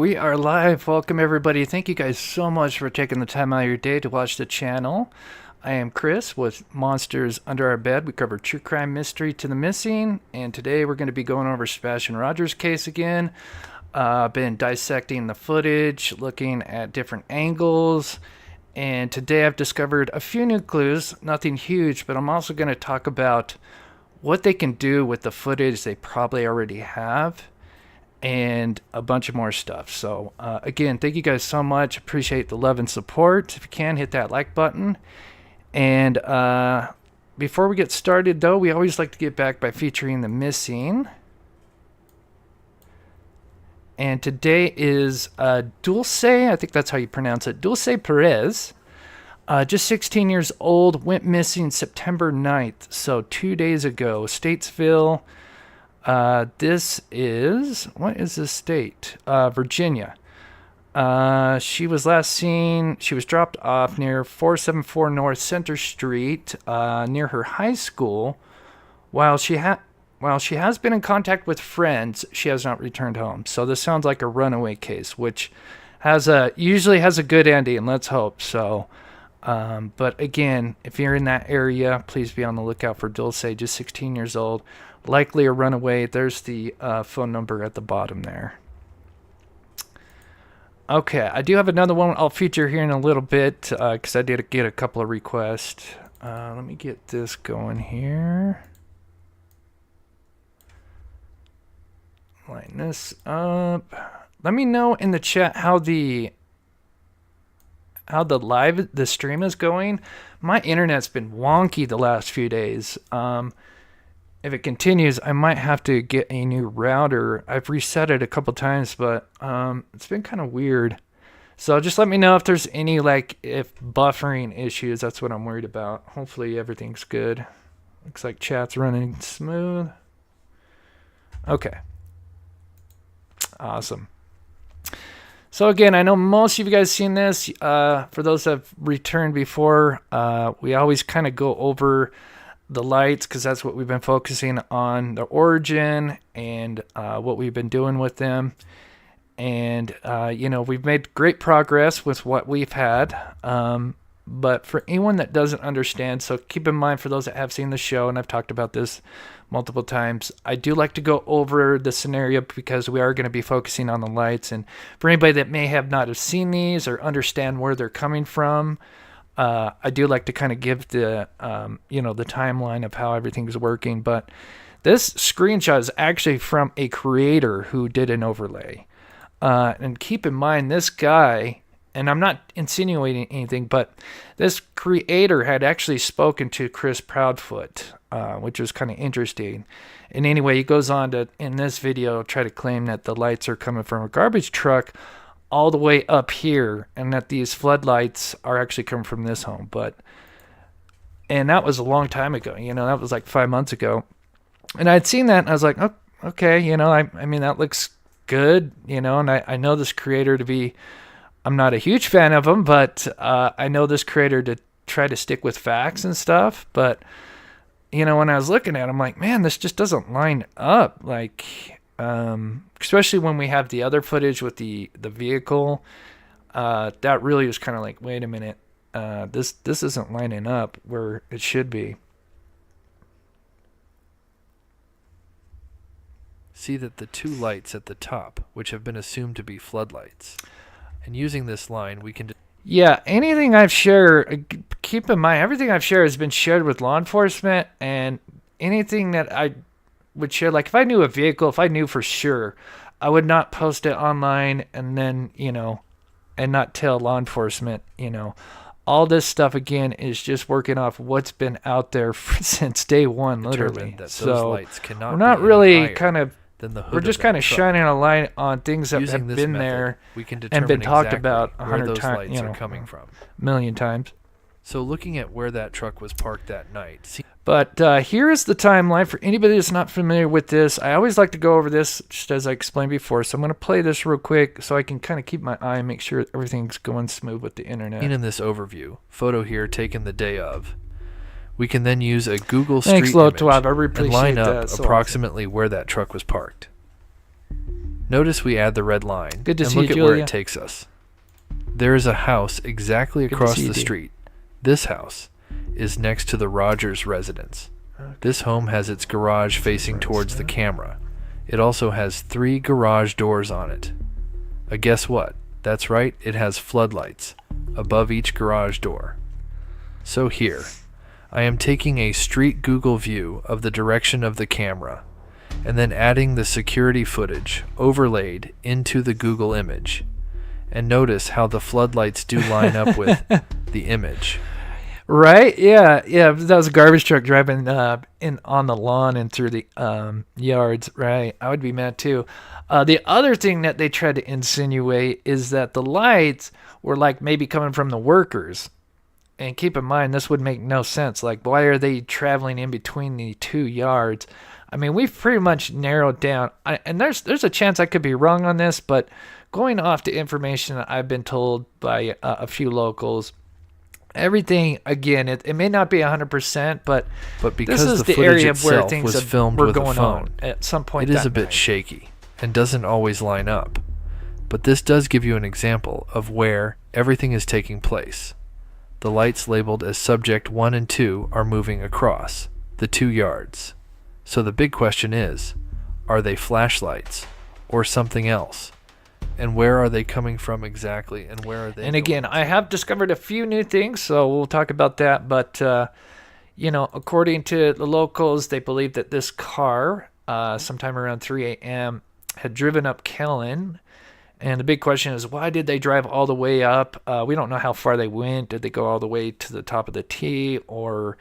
We are live. Welcome, everybody. Thank you guys so much for taking the time out of your day to watch the channel. I am Chris with Monsters Under Our Bed. We cover true crime, mystery to the missing, and today we're going to be going over Sebastian Rogers' case again. Been dissecting the footage, looking at different angles, and today I've discovered a few new clues. Nothing huge, but I'm also going to talk about what they can do with the footage they probably already have, and a bunch of more stuff. So again, thank you guys so much. Appreciate the love and support. If you can, hit that like button. And before we get started, though, we always like to get back by featuring the missing. And today is Dulce, I think that's how you pronounce it, Dulce Perez. Just 16 years old, went missing September 9th, so 2 days ago, Statesville. This is, what is this state? Virginia. She was last seen, she was dropped off near 474 North Center Street, near her high school. While she has been in contact with friends, she has not returned home. So this sounds like a runaway case, which usually has a good ending, let's hope so. But again, if you're in that area, please be on the lookout for Dulce, just 16 years old. Likely a runaway. There's the phone number at the bottom there. Okay, I do have another one I'll feature here in a little bit because I did get a couple of requests. Let me get this going here. Line this up. Let me know in the chat how the stream is going. My internet's been wonky the last few days. If it continues, I might have to get a new router. I've reset it a couple times, but it's been kind of weird. So just let me know if there's any, if buffering issues. That's what I'm worried about. Hopefully everything's good. Looks like chat's running smooth. Okay. Awesome. So again, I know most of you guys seen this. For those that have returned before, we always kind of go over the lights because that's what we've been focusing on, the origin and what we've been doing with them. And we've made great progress with what we've had, but for anyone that doesn't understand, so keep in mind, for those that have seen the show, and I've talked about this multiple times, I do like to go over the scenario because we are going to be focusing on the lights. And for anybody that may have not have seen these or understand where they're coming from, I do like to kind of give the the timeline of how everything's working. But this screenshot is actually from a creator who did an overlay. And keep in mind, this guy, and I'm not insinuating anything, but this creator had actually spoken to Chris Proudfoot, which was kind of interesting. And anyway, he goes on to, in this video, try to claim that the lights are coming from a garbage truck all the way up here, and that these floodlights are actually coming from this home. And that was a long time ago, that was like 5 months ago. And I'd seen that and I was like, oh, okay, I mean, that looks good, and I know this creator to be, I'm not a huge fan of him, but I know this creator to try to stick with facts and stuff. But, when I was looking at it, I'm like, man, this just doesn't line up. Especially when we have the other footage with the vehicle, that really was kind of like, wait a minute, this isn't lining up where it should be. See that the two lights at the top, which have been assumed to be floodlights, and using this line, we can. Yeah, anything I've shared, keep in mind, everything I've shared has been shared with law enforcement, and anything that I would share, like if I knew a vehicle, if I knew for sure, I would not post it online and then, and not tell law enforcement, all this stuff again is just working off what's been out there since day one, literally. That so those lights cannot we're not be really kind of, than the hood we're just of kind of truck. shining a light on things that Using have this been method, there we can and been talked determine about exactly 100 where times, those lights are coming from. a million times. So looking at where that truck was parked that night. But here is the timeline for anybody that's not familiar with this. I always like to go over this just as I explained before. So I'm going to play this real quick so I can kind of keep my eye and make sure everything's going smooth with the internet. In this overview, photo here taken the day of. We can then use a Google Street Thanks, Low image 12. I really appreciate and line that. up approximately where that truck was parked. Notice we add the red line Good to and see look you, at where Julia. it takes us. There is a house exactly to across see you, the Dee. street. This house is next to the Rogers residence. This home has its garage facing towards the camera. It also has 3 garage doors on it. Guess what? That's right, it has floodlights above each garage door. So here, I am taking a street Google view of the direction of the camera, and then adding the security footage overlaid into the Google image. And notice how the floodlights do line up with the image. Right? Yeah. That was a garbage truck driving in on the lawn and through the yards. Right. I would be mad too. The other thing that they tried to insinuate is that the lights were like maybe coming from the workers. And keep in mind, this would make no sense. Like, why are they traveling in between the 2 yards? I mean, we've pretty much narrowed down. And there's a chance I could be wrong on this, but going off the information that I've been told by a few locals, everything, again, it may not be 100%, but because this is the the footage area where itself things was filmed were with a going phone, on at some point. it is that a bit night. shaky and doesn't always line up. But this does give you an example of where everything is taking place. The lights labeled as subject 1 and 2 are moving across the 2 yards. So the big question is, are they flashlights or something else? And where are they coming from exactly? And where are they And again, going I have discovered a few new things, so we'll talk about that. But, according to the locals, they believe that this car, sometime around 3 a.m., had driven up Kellen. And the big question is, why did they drive all the way up? We don't know how far they went. Did they go all the way to the top of the T or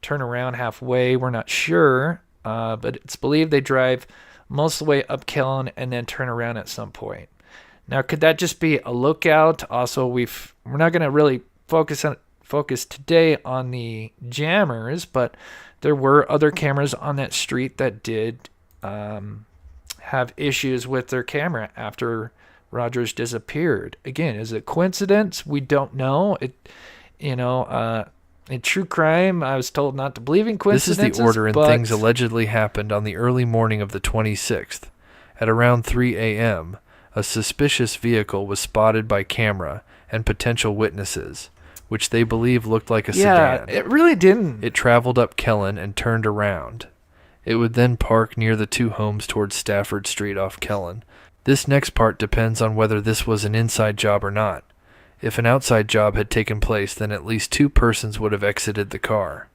turn around halfway? We're not sure. But it's believed they drive most of the way up Kellen and then turn around at some point. Now, could that just be a lookout? Also, we're not going to really focus today on the jammers, but there were other cameras on that street that did have issues with their camera after Rogers disappeared. Again, is it coincidence? We don't know. In true crime, I was told not to believe in coincidences. This is the order, and things allegedly happened on the early morning of the 26th. At around 3 a.m., a suspicious vehicle was spotted by camera and potential witnesses, which they believe looked like a sedan. Yeah, it really didn't. It traveled up Kellen and turned around. It would then park near the 2 homes towards Stafford Street off Kellen. This next part depends on whether this was an inside job or not. If an outside job had taken place, then at least 2 persons would have exited the car.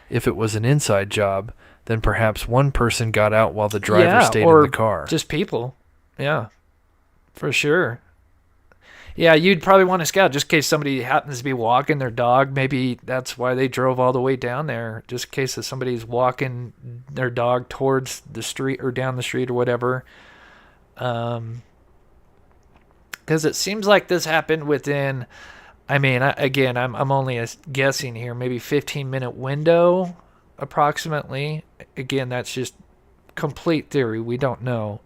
If it was an inside job, then perhaps 1 person got out while the driver stayed in the car. Just people. Yeah, for sure. Yeah, you'd probably want to scout just in case somebody happens to be walking their dog. Maybe that's why they drove all the way down there, just in case if somebody's walking their dog towards the street or down the street or whatever. Because it seems like this happened within, I'm only guessing here, maybe 15-minute window approximately. Again, that's just complete theory. We don't know.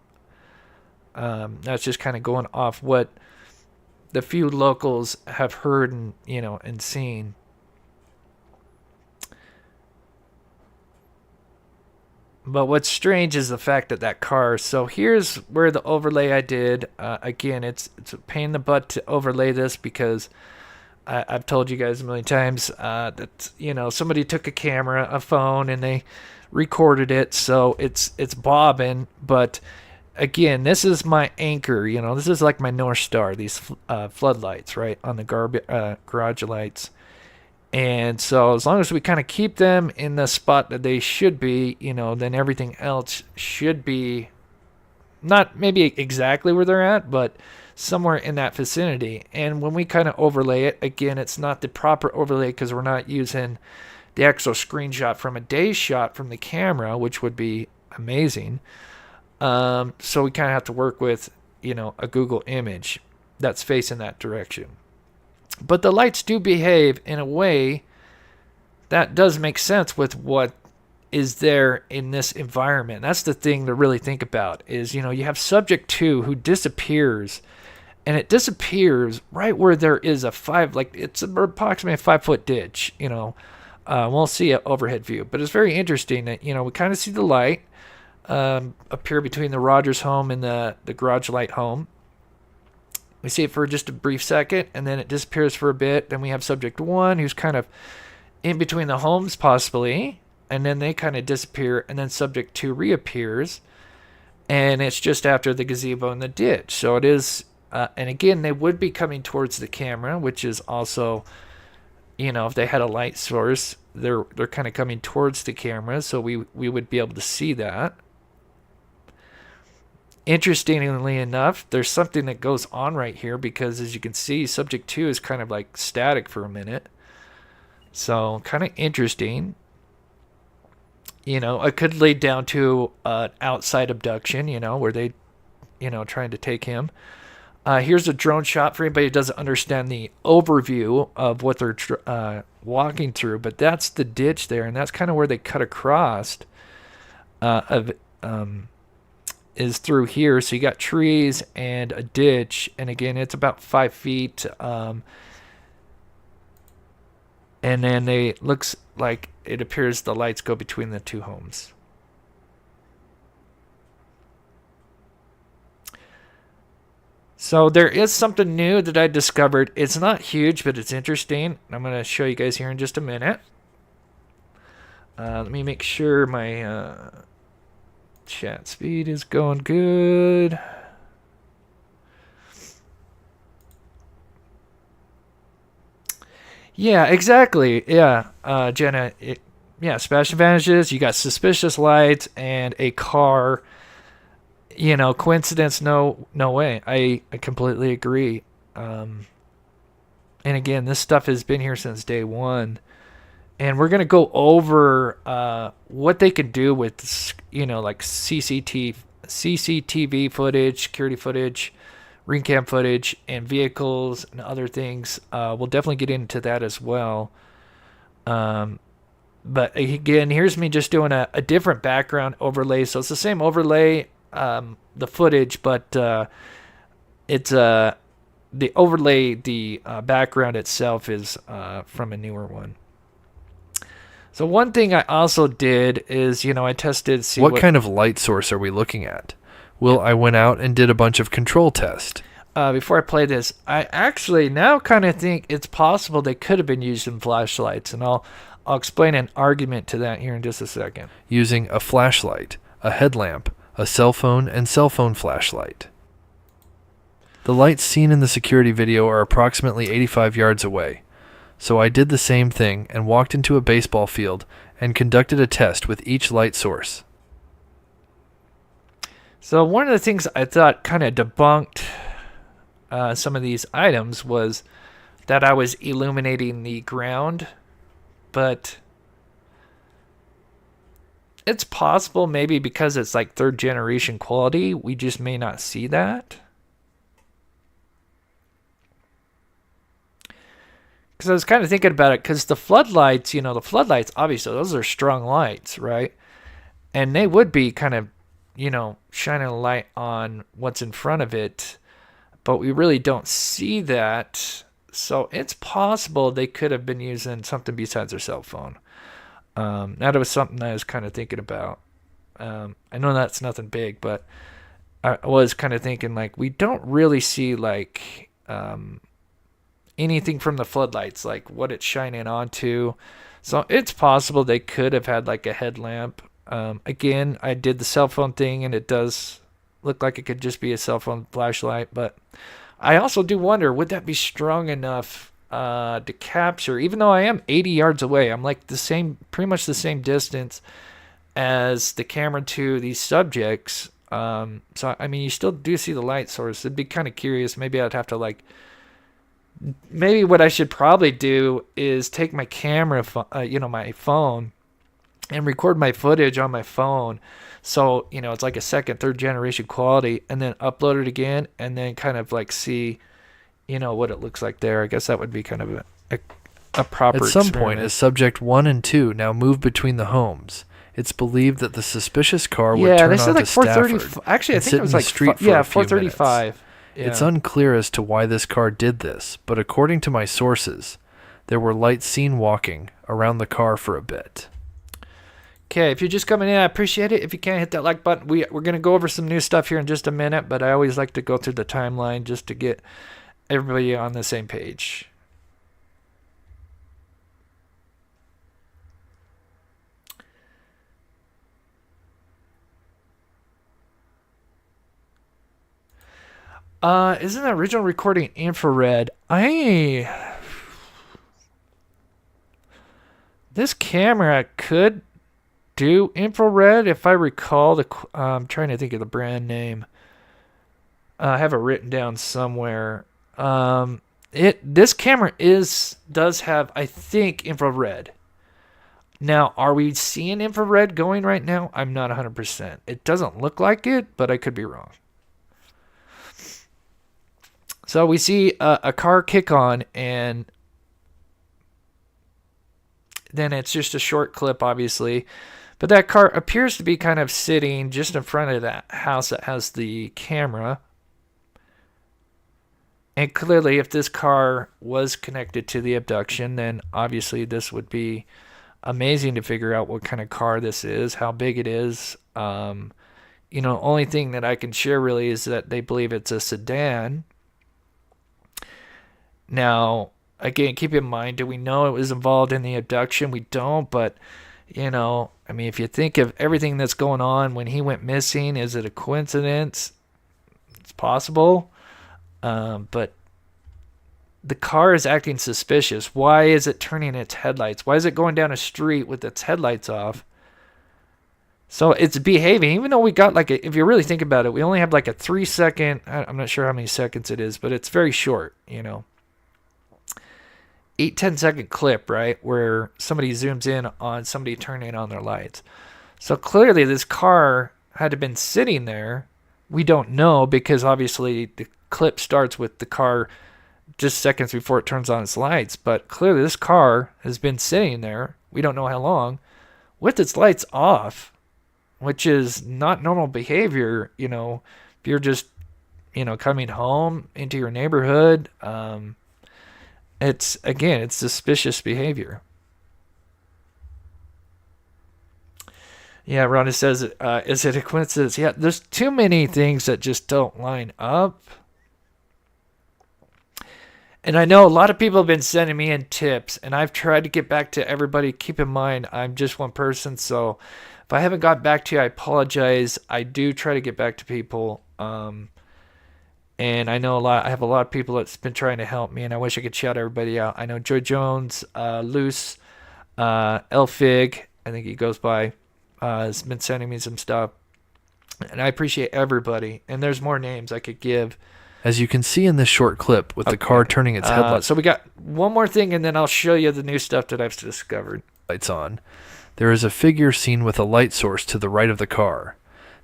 That's just kind of going off what the few locals have heard and seen. But what's strange is the fact that car. So here's where the overlay I did. Again, it's a pain in the butt to overlay this because I've told you guys a million times that somebody took a phone, and they recorded it. So it's bobbing. But again, this is my anchor. This is like my North Star. These floodlights, right, on the garage lights. And so as long as we kind of keep them in the spot that they should be, then everything else should be not maybe exactly where they're at, but somewhere in that vicinity. And when we kind of overlay it, again, it's not the proper overlay because we're not using the actual screenshot from a day shot from the camera, which would be amazing. So we kind of have to work with, a Google image that's facing that direction. But the lights do behave in a way that does make sense with what is there in this environment. That's the thing to really think about is, you have subject 2 who disappears, and it disappears right where there is it's approximately a 5-foot ditch, We'll see an overhead view, but it's very interesting that, we kind of see the light. appear between the Rogers home and the garage light home. We see it for just a brief second, and then it disappears for a bit. Then we have subject 1, who's kind of in between the homes, possibly, and then they kind of disappear, and then subject 2 reappears, and it's just after the gazebo and the ditch. So it is, and again, they would be coming towards the camera, which is also, if they had a light source, they're kind of coming towards the camera, so we would be able to see that. Interestingly enough, there's something that goes on right here, because as you can see, subject 2 is kind of like static for a minute. So kind of interesting. It could lead down to an outside abduction, where they, trying to take him. Here's a drone shot for anybody who doesn't understand the overview of what they're walking through, but that's the ditch there, and that's kind of where they cut across is through here. So you got trees and a ditch, and again, it's about 5 feet, and then looks like it appears the lights go between the 2 homes. So there is something new that I discovered. It's not huge, but it's interesting. I'm going to show you guys here in just a minute. Let me make sure my chat speed is going good. Yeah, exactly. Yeah, Jenna. Sebastian vanishes. You got suspicious lights and a car. Coincidence? No way. I completely agree. And again, this stuff has been here since day 1. And we're going to go over what they can do with, like CCTV footage, security footage, ring cam footage, and vehicles and other things. We'll definitely get into that as well. But again, here's me just doing a different background overlay. So it's the same overlay, the footage, but it's the overlay, the background itself is from a newer one. So one thing I also did is, I tested... What kind of light source are we looking at? Well, I went out and did a bunch of control tests. Before I play this, I actually now kind of think it's possible they could have been used in flashlights, and I'll explain an argument to that here in just a second. Using a flashlight, a headlamp, a cell phone, and cell phone flashlight. The lights seen in the security video are approximately 85 yards away. So I did the same thing and walked into a baseball field and conducted a test with each light source. So one of the things I thought kind of debunked some of these items was that I was illuminating the ground, but it's possible maybe because it's like 3rd generation quality, we just may not see that. Because I was kind of thinking about it, because the floodlights, obviously, those are strong lights, right? And they would be kind of, shining a light on what's in front of it, but we really don't see that. So it's possible they could have been using something besides their cell phone. That was something I was kind of thinking about. I know that's nothing big, but I was kind of thinking, like, we don't really see, like... anything from the floodlights, like what it's shining onto. So it's possible they could have had like a headlamp. Again, I did the cell phone thing, and it does look like it could just be a cell phone flashlight, but I also do wonder, would that be strong enough to capture, even though I am 80 yards away? I'm like pretty much the same distance as the camera to these subjects. So I mean, you still do see the light source. It'd be kind of curious. Maybe I'd have to maybe what I should probably do is take my camera, my phone, and record my footage on my phone. So, it's like a 2nd, 3rd generation quality, and then upload it again, and then kind of see, what it looks like there. I guess that would be kind of a proper At some experiment. point, as subject 1 and 2 now move between the homes, it's believed that the suspicious car would turn onto like 430. Stafford. Actually, I think it was like street for a few 435. minutes. Yeah. It's unclear as to why this car did this, but according to my sources, there were lights seen walking around the car for a bit. Okay, if you're just coming in, I appreciate it. If you can't hit that like button, we're going to go over some new stuff here in just a minute, but I always like to go through the timeline just to get everybody on the same page. Isn't the original recording infrared? This camera could do infrared if I recall. I'm trying to think of the brand name. I have it written down somewhere. This camera does have, I think, infrared. Now, are we seeing infrared going right now? I'm not 100%. It doesn't look like it, but I could be wrong. So we see a car kick on, and then it's just a short clip, obviously. But that car appears to be kind of sitting just in front of that house that has the camera. And clearly, if this car was connected to the abduction, then obviously this would be amazing to figure out what kind of car this is, how big it is. Only thing that I can share really is that they believe it's a sedan. Now, again, keep in mind, do we know it was involved in the abduction? We don't, but, if you think of everything that's going on when he went missing, is it a coincidence? It's possible. But the car is acting suspicious. Why is it turning its headlights? Why is it going down a street with its headlights off? So it's behaving, even though we got if you really think about it, we only have a 3-second, I'm not sure how many seconds it is, but it's very short, 8-10 second clip, right, where somebody zooms in on somebody turning on their lights. So clearly this car had to have been sitting there. We don't know, because obviously the clip starts with the car just seconds before it turns on its lights. But clearly this car has been sitting there, we don't know how long, with its lights off, which is not normal behavior. If you're just, coming home into your neighborhood, it's suspicious behavior. Yeah, Rhonda says, is it a coincidence? Yeah, there's too many things that just don't line up. And I know a lot of people have been sending me in tips, and I've tried to get back to everybody. Keep in mind, I'm just one person, so if I haven't got back to you, I apologize. I do try to get back to people. And I know I have a lot of people that's been trying to help me, and I wish I could shout everybody out. I know Joy Jones, Luce, Elfig, I think he goes by, has been sending me some stuff. And I appreciate everybody. And there's more names I could give. As you can see in this short clip with the car turning its headlights. So we got one more thing, and then I'll show you the new stuff that I've discovered. Lights on. There is a figure seen with a light source to the right of the car.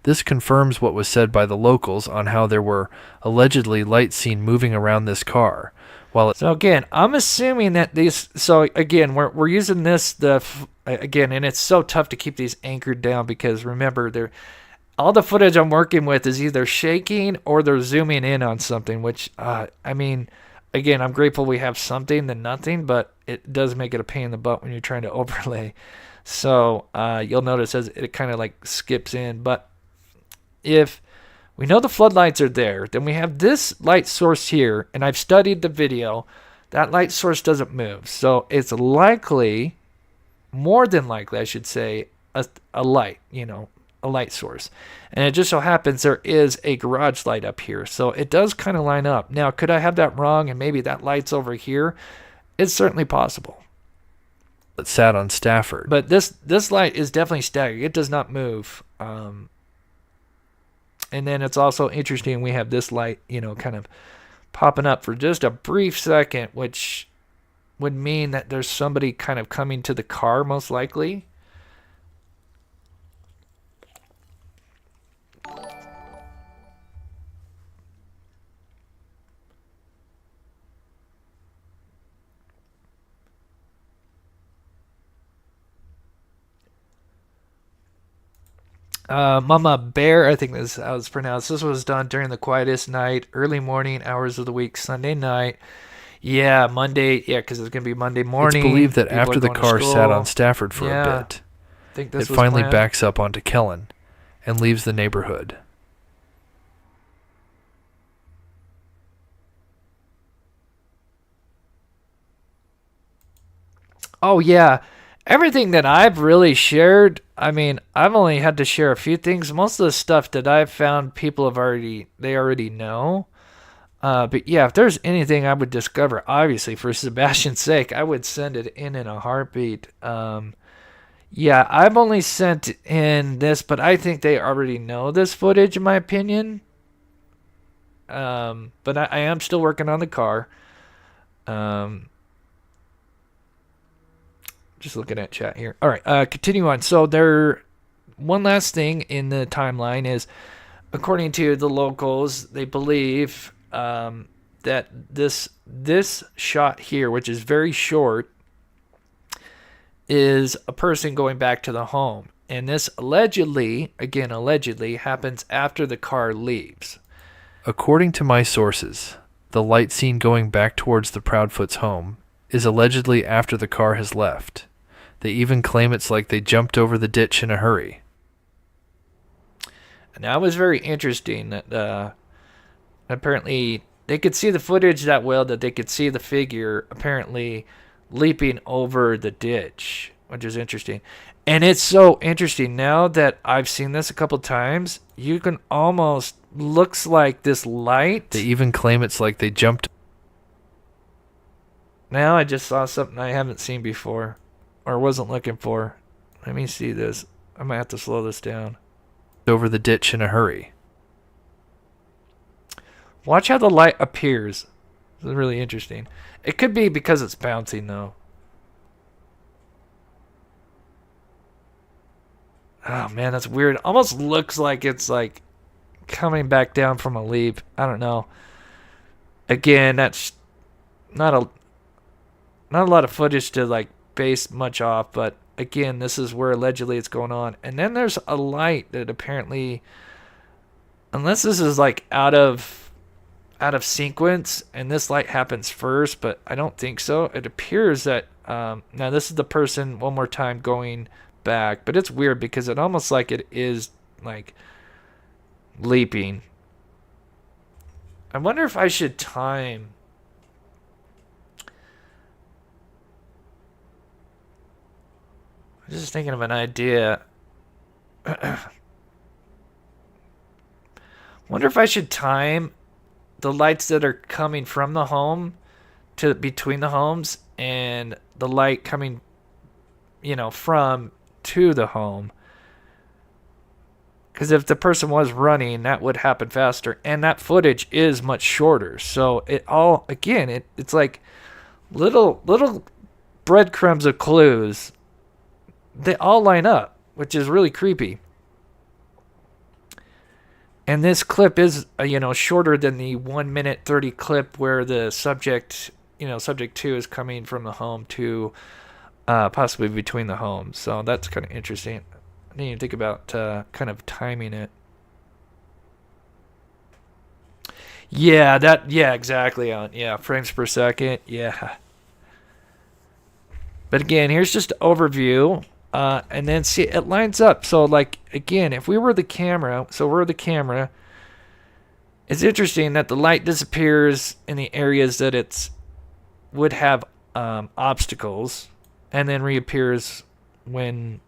This confirms what was said by the locals on how there were allegedly lights seen moving around this car. So again, I'm assuming that these. So again, we're using this again, and it's so tough to keep these anchored down because remember, all the footage I'm working with is either shaking or they're zooming in on something. Which again, I'm grateful we have something than nothing, but it does make it a pain in the butt when you're trying to overlay. So you'll notice as it kind of skips in, but if we know the floodlights are there, then we have this light source here, and I've studied the video. That light source doesn't move. So it's likely, more than likely, I should say, a light, a light source. And it just so happens there is a garage light up here. So it does kind of line up. Now, could I have that wrong and maybe that light's over here? It's certainly possible. It sat on Stafford. But this light is definitely static. It does not move. And then it's also interesting we have this light, kind of popping up for just a brief second, which would mean that there's somebody kind of coming to the car, most likely. Mama Bear, I think this is how it's pronounced. This was done during the quietest night, early morning hours of the week, Sunday night. Yeah, Monday. Yeah, because it's going to be Monday morning. It's believed that after the car sat on Stafford for a bit, think this It was finally planned. backs up onto Kellen and leaves the neighborhood. Oh yeah, everything that I've really shared. I mean, I've only had to share a few things. Most of the stuff that I've found, people have already know. But yeah, if there's anything I would discover, obviously for Sebastian's sake, I would send it in a heartbeat. Yeah, I've only sent in this, but I think they already know this footage, in my opinion. But I am still working on the car. Um, just looking at chat here. All right, continue on. So one last thing in the timeline is, according to the locals, they believe that this shot here, which is very short, is a person going back to the home. And this allegedly, again, allegedly, happens after the car leaves. According to my sources, the light seen going back towards the Proudfoot's home is allegedly after the car has left. They even claim it's like they jumped over the ditch in a hurry. And that was very interesting that apparently they could see the footage that well that they could see the figure apparently leaping over the ditch, which is interesting. And it's so interesting now that I've seen this a couple times. You can almost looks like this light. They even claim it's like they jumped. Now I just saw something I haven't seen before or wasn't looking for. Let me see this. I might have to slow this down. Over the ditch in a hurry. Watch how the light appears. This is really interesting. It could be because it's bouncing though. Oh man, that's weird. Almost looks like it's like coming back down from a leap. I don't know. Again, that's not a lot of footage to like base much off, but again, this is where allegedly it's going on. And then there's a light that apparently, unless this is like out of sequence and this light happens first, but I don't think so. It appears that now this is the person one more time going back, but it's weird because it almost like it is like leaping. I wonder if I should time. I'm just thinking of an idea. Wonder if I should time the lights that are coming from the home to between the homes and the light coming, from to the home. Because if the person was running, that would happen faster. And that footage is much shorter. So it's like little breadcrumbs of clues. They all line up, which is really creepy. And this clip is, shorter than the 1 minute 30 clip where the subject 2 is coming from the home to possibly between the homes. So that's kind of interesting. I didn't even think about kind of timing it. Yeah, exactly. Yeah, frames per second. Yeah. But again, here's just an overview. And then see, it lines up. So, like, again, if we were the camera, it's interesting that the light disappears in the areas that it would have obstacles and then reappears when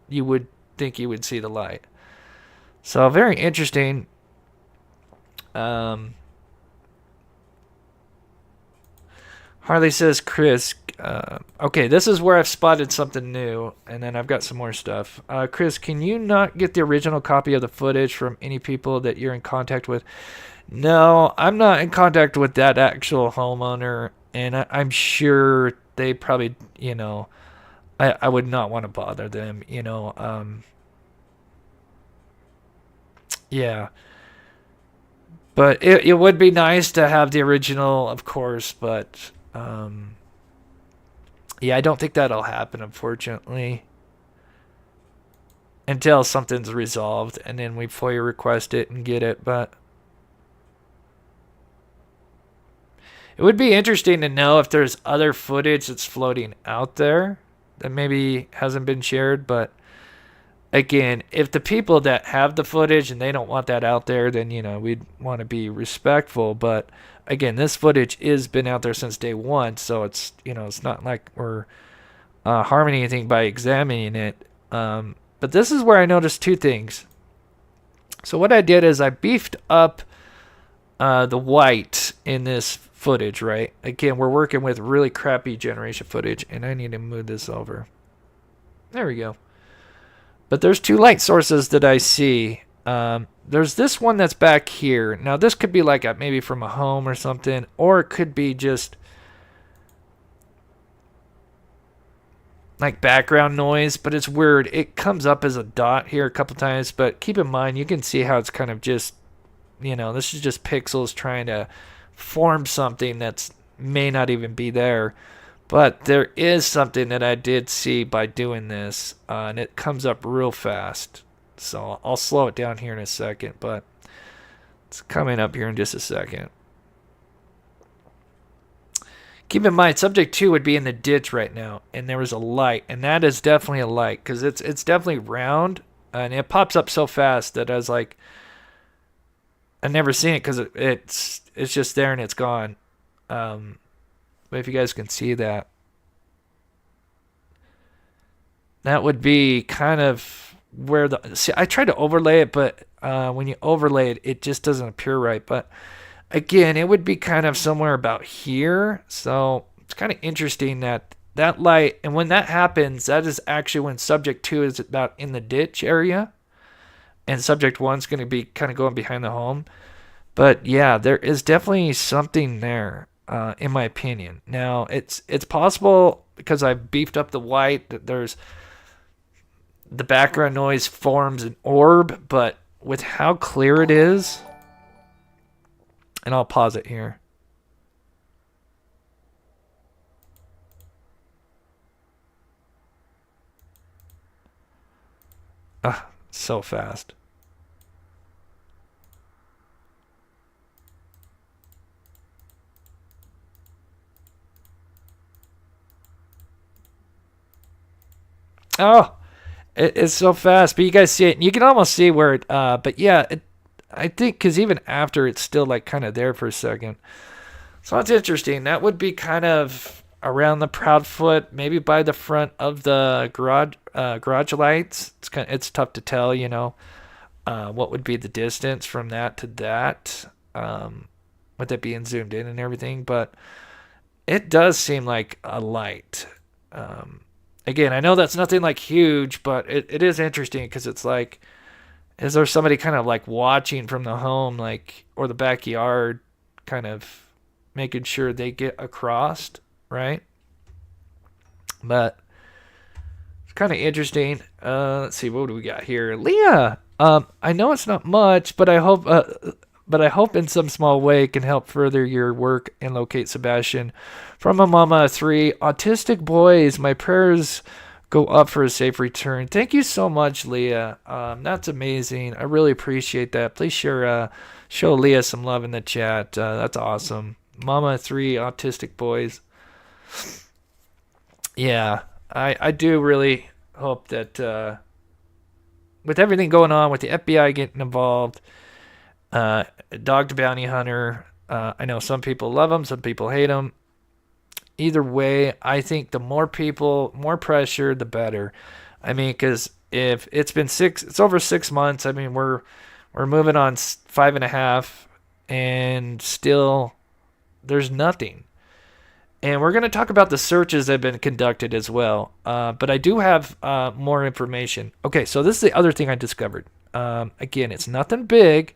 you would think you would see the light. So, very interesting. Harley says, Chris, okay, this is where I've spotted something new, and then I've got some more stuff. Chris, can you not get the original copy of the footage from any people that you're in contact with? No, I'm not in contact with that actual homeowner, and I'm sure they probably, I would not want to bother them, yeah. But it would be nice to have the original, of course, but yeah, I don't think that'll happen, unfortunately, until something's resolved, and then we FOIA request it and get it. But it would be interesting to know if there's other footage that's floating out there that maybe hasn't been shared. But again, if the people that have the footage and they don't want that out there, then we'd want to be respectful. But again, this footage is been out there since day one, so it's not like we're harming anything by examining it. But this is where I noticed two things. So what I did is I beefed up the white in this footage, right? Again, we're working with really crappy generation footage, and I need to move this over. There we go. But there's two light sources that I see. There's this one that's back here. Now, this could be like maybe from a home or something, or it could be just like background noise, but it's weird. It comes up as a dot here a couple times, but keep in mind, you can see how it's kind of just, this is just pixels trying to form something that's may not even be there. But there is something that I did see by doing this, and it comes up real fast. So I'll slow it down here in a second, but it's coming up here in just a second. Keep in mind, subject 2 would be in the ditch right now, and there was a light, and that is definitely a light, because it's definitely round, and it pops up so fast that I was like, I've never seen it, because it's just there and it's gone. But if you guys can see that, that would be kind of where see, I tried to overlay it, but when you overlay it, it just doesn't appear right. But again, it would be kind of somewhere about here. So it's kind of interesting that light, and when that happens, that is actually when subject 2 is about in the ditch area, and subject 1's going to be kind of going behind the home. But yeah, there is definitely something there, in my opinion. Now, it's possible, because I've beefed up the white, that there's the background noise forms an orb, but with how clear it is, and I'll pause it here. So fast. Oh, it's so fast, but you guys see it, and you can almost see where it, but yeah, I think, because even after, it's still like kind of there for a second. So that's interesting. That would be kind of around the Proudfoot, maybe by the front of the garage lights. It's tough to tell, what would be the distance from that to that, with it being zoomed in and everything. But it does seem like a light. Again, I know that's nothing like huge, but it is interesting, because it's like, is there somebody kind of like watching from the home, like, or the backyard, kind of making sure they get across, right? But it's kind of interesting. Let's see, what do we got here? Leah, I know it's not much, but I hope in some small way it can help further your work and locate Sebastian. From a mama of 3 autistic boys, my prayers go up for a safe return. Thank you so much, Leah. That's amazing. I really appreciate that. Please show Leah some love in the chat. That's awesome. Mama of 3 autistic boys. Yeah, I do really hope that with everything going on, with the FBI getting involved, Dog to Bounty Hunter, I know some people love him, some people hate him. Either way, I think the more people, more pressure, the better. I mean, because if it's over 6 months. I mean, we're moving on 5.5, and still there's nothing. And we're going to talk about the searches that have been conducted as well. But I do have more information. Okay, so this is the other thing I discovered. Again, it's nothing big,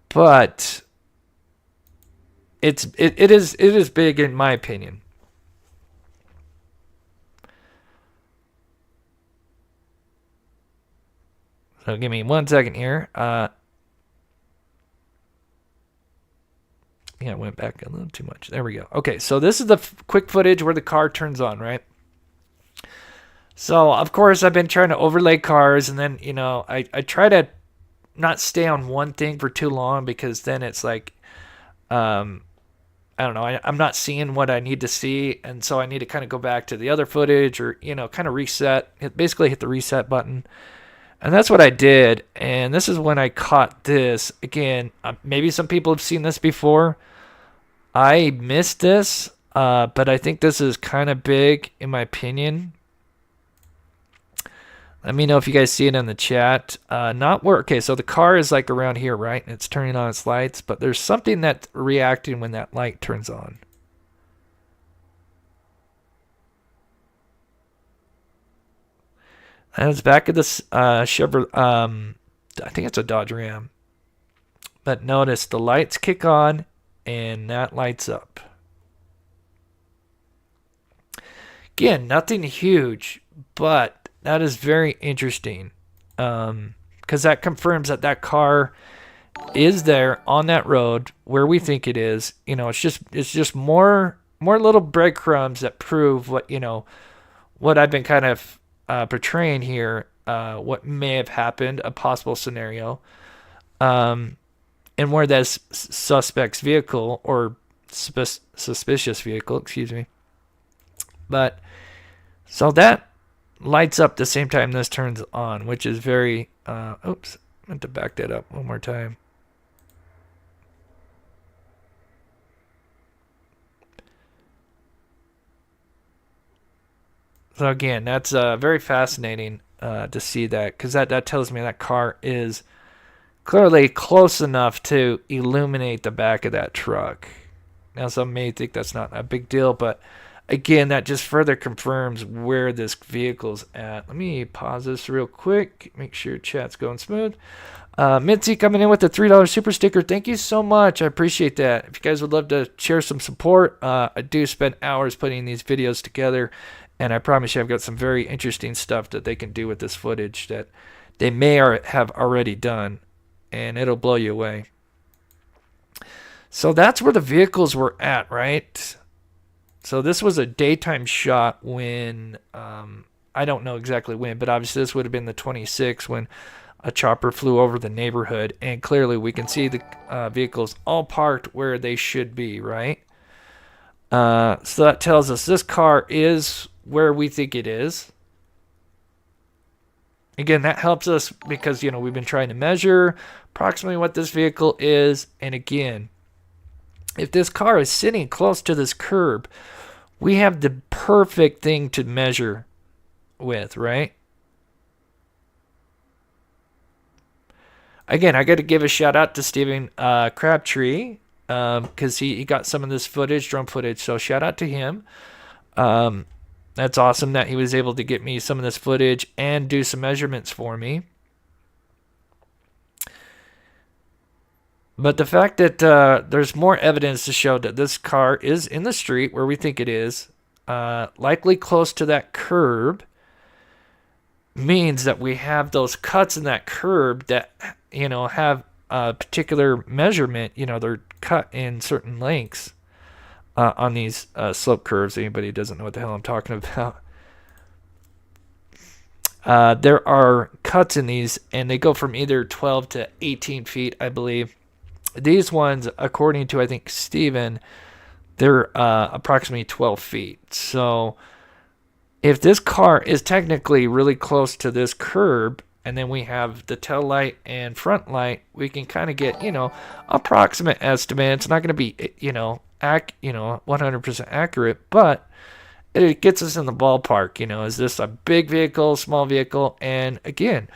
but it is big in my opinion. So give me 1 second here. Yeah, I went back a little too much. There we go. Okay, so this is the quick footage where the car turns on, right? So, of course, I've been trying to overlay cars, and then, I try to not stay on one thing for too long, because then it's like, I don't know, I'm not seeing what I need to see, and so I need to kind of go back to the other footage, or, kind of reset, basically hit the reset button. And that's what I did. And this is when I caught this. Again, maybe some people have seen this before. I missed this, but I think this is kind of big in my opinion. Let me know if you guys see it in the chat. Not where, okay, so the car is like around here, right? And it's turning on its lights, but there's something that's reacting when that light turns on. And it's back at this Chevrolet, I think it's a Dodge Ram. But notice the lights kick on and that lights up. Again, nothing huge, but that is very interesting. Because that confirms that that car is there on that road where we think it is. You know, it's just more little breadcrumbs that prove what, you know, what I've been kind of portraying here, what may have happened, a possible scenario, and where that suspect's vehicle or suspicious vehicle, excuse me. But so that lights up the same time this turns on, which is very, oops, I meant to back that up one more time. So again, that's very fascinating to see that, because that tells me that car is clearly close enough to illuminate the back of that truck. Now, some may think that's not a big deal, but again, that just further confirms where this vehicle's at. Let me pause this real quick, make sure chat's going smooth. Mitzi coming in with the $3 super sticker. Thank you so much. I appreciate that. If you guys would love to share some support, I do spend hours putting these videos together, and I promise you I've got some very interesting stuff that they can do with this footage that they may or have already done, and it'll blow you away. So that's where the vehicles were at, right? So this was a daytime shot when, I don't know exactly when, but obviously this would have been the 26th when a chopper flew over the neighborhood, and clearly we can see the vehicles all parked where they should be, right? So that tells us this car is where we think it is. Again, that helps us because, you know, we've been trying to measure approximately what this vehicle is. And again, if this car is sitting close to this curb, we have the perfect thing to measure with, right? Again, I got to give a shout out to Stephen Crabtree, because he got some of this footage, drone footage. So shout out to him. That's awesome that he was able to get me some of this footage and do some measurements for me. But the fact that there's more evidence to show that this car is in the street where we think it is, likely close to that curb, means that we have those cuts in that curb that, you know, have a particular measurement. You know, they're cut in certain lengths on these slope curves. Anybody who doesn't know what the hell I'm talking about. There are cuts in these, and they go from either 12 to 18 feet, I believe. These ones, according to, I think, Steven, they're approximately 12 feet. So if this car is technically really close to this curb, and then we have the tail light and front light, we can kind of get, you know, approximate estimate. It's not going to be, you know, 100% accurate, but it gets us in the ballpark. You know, is this a big vehicle, small vehicle? And again,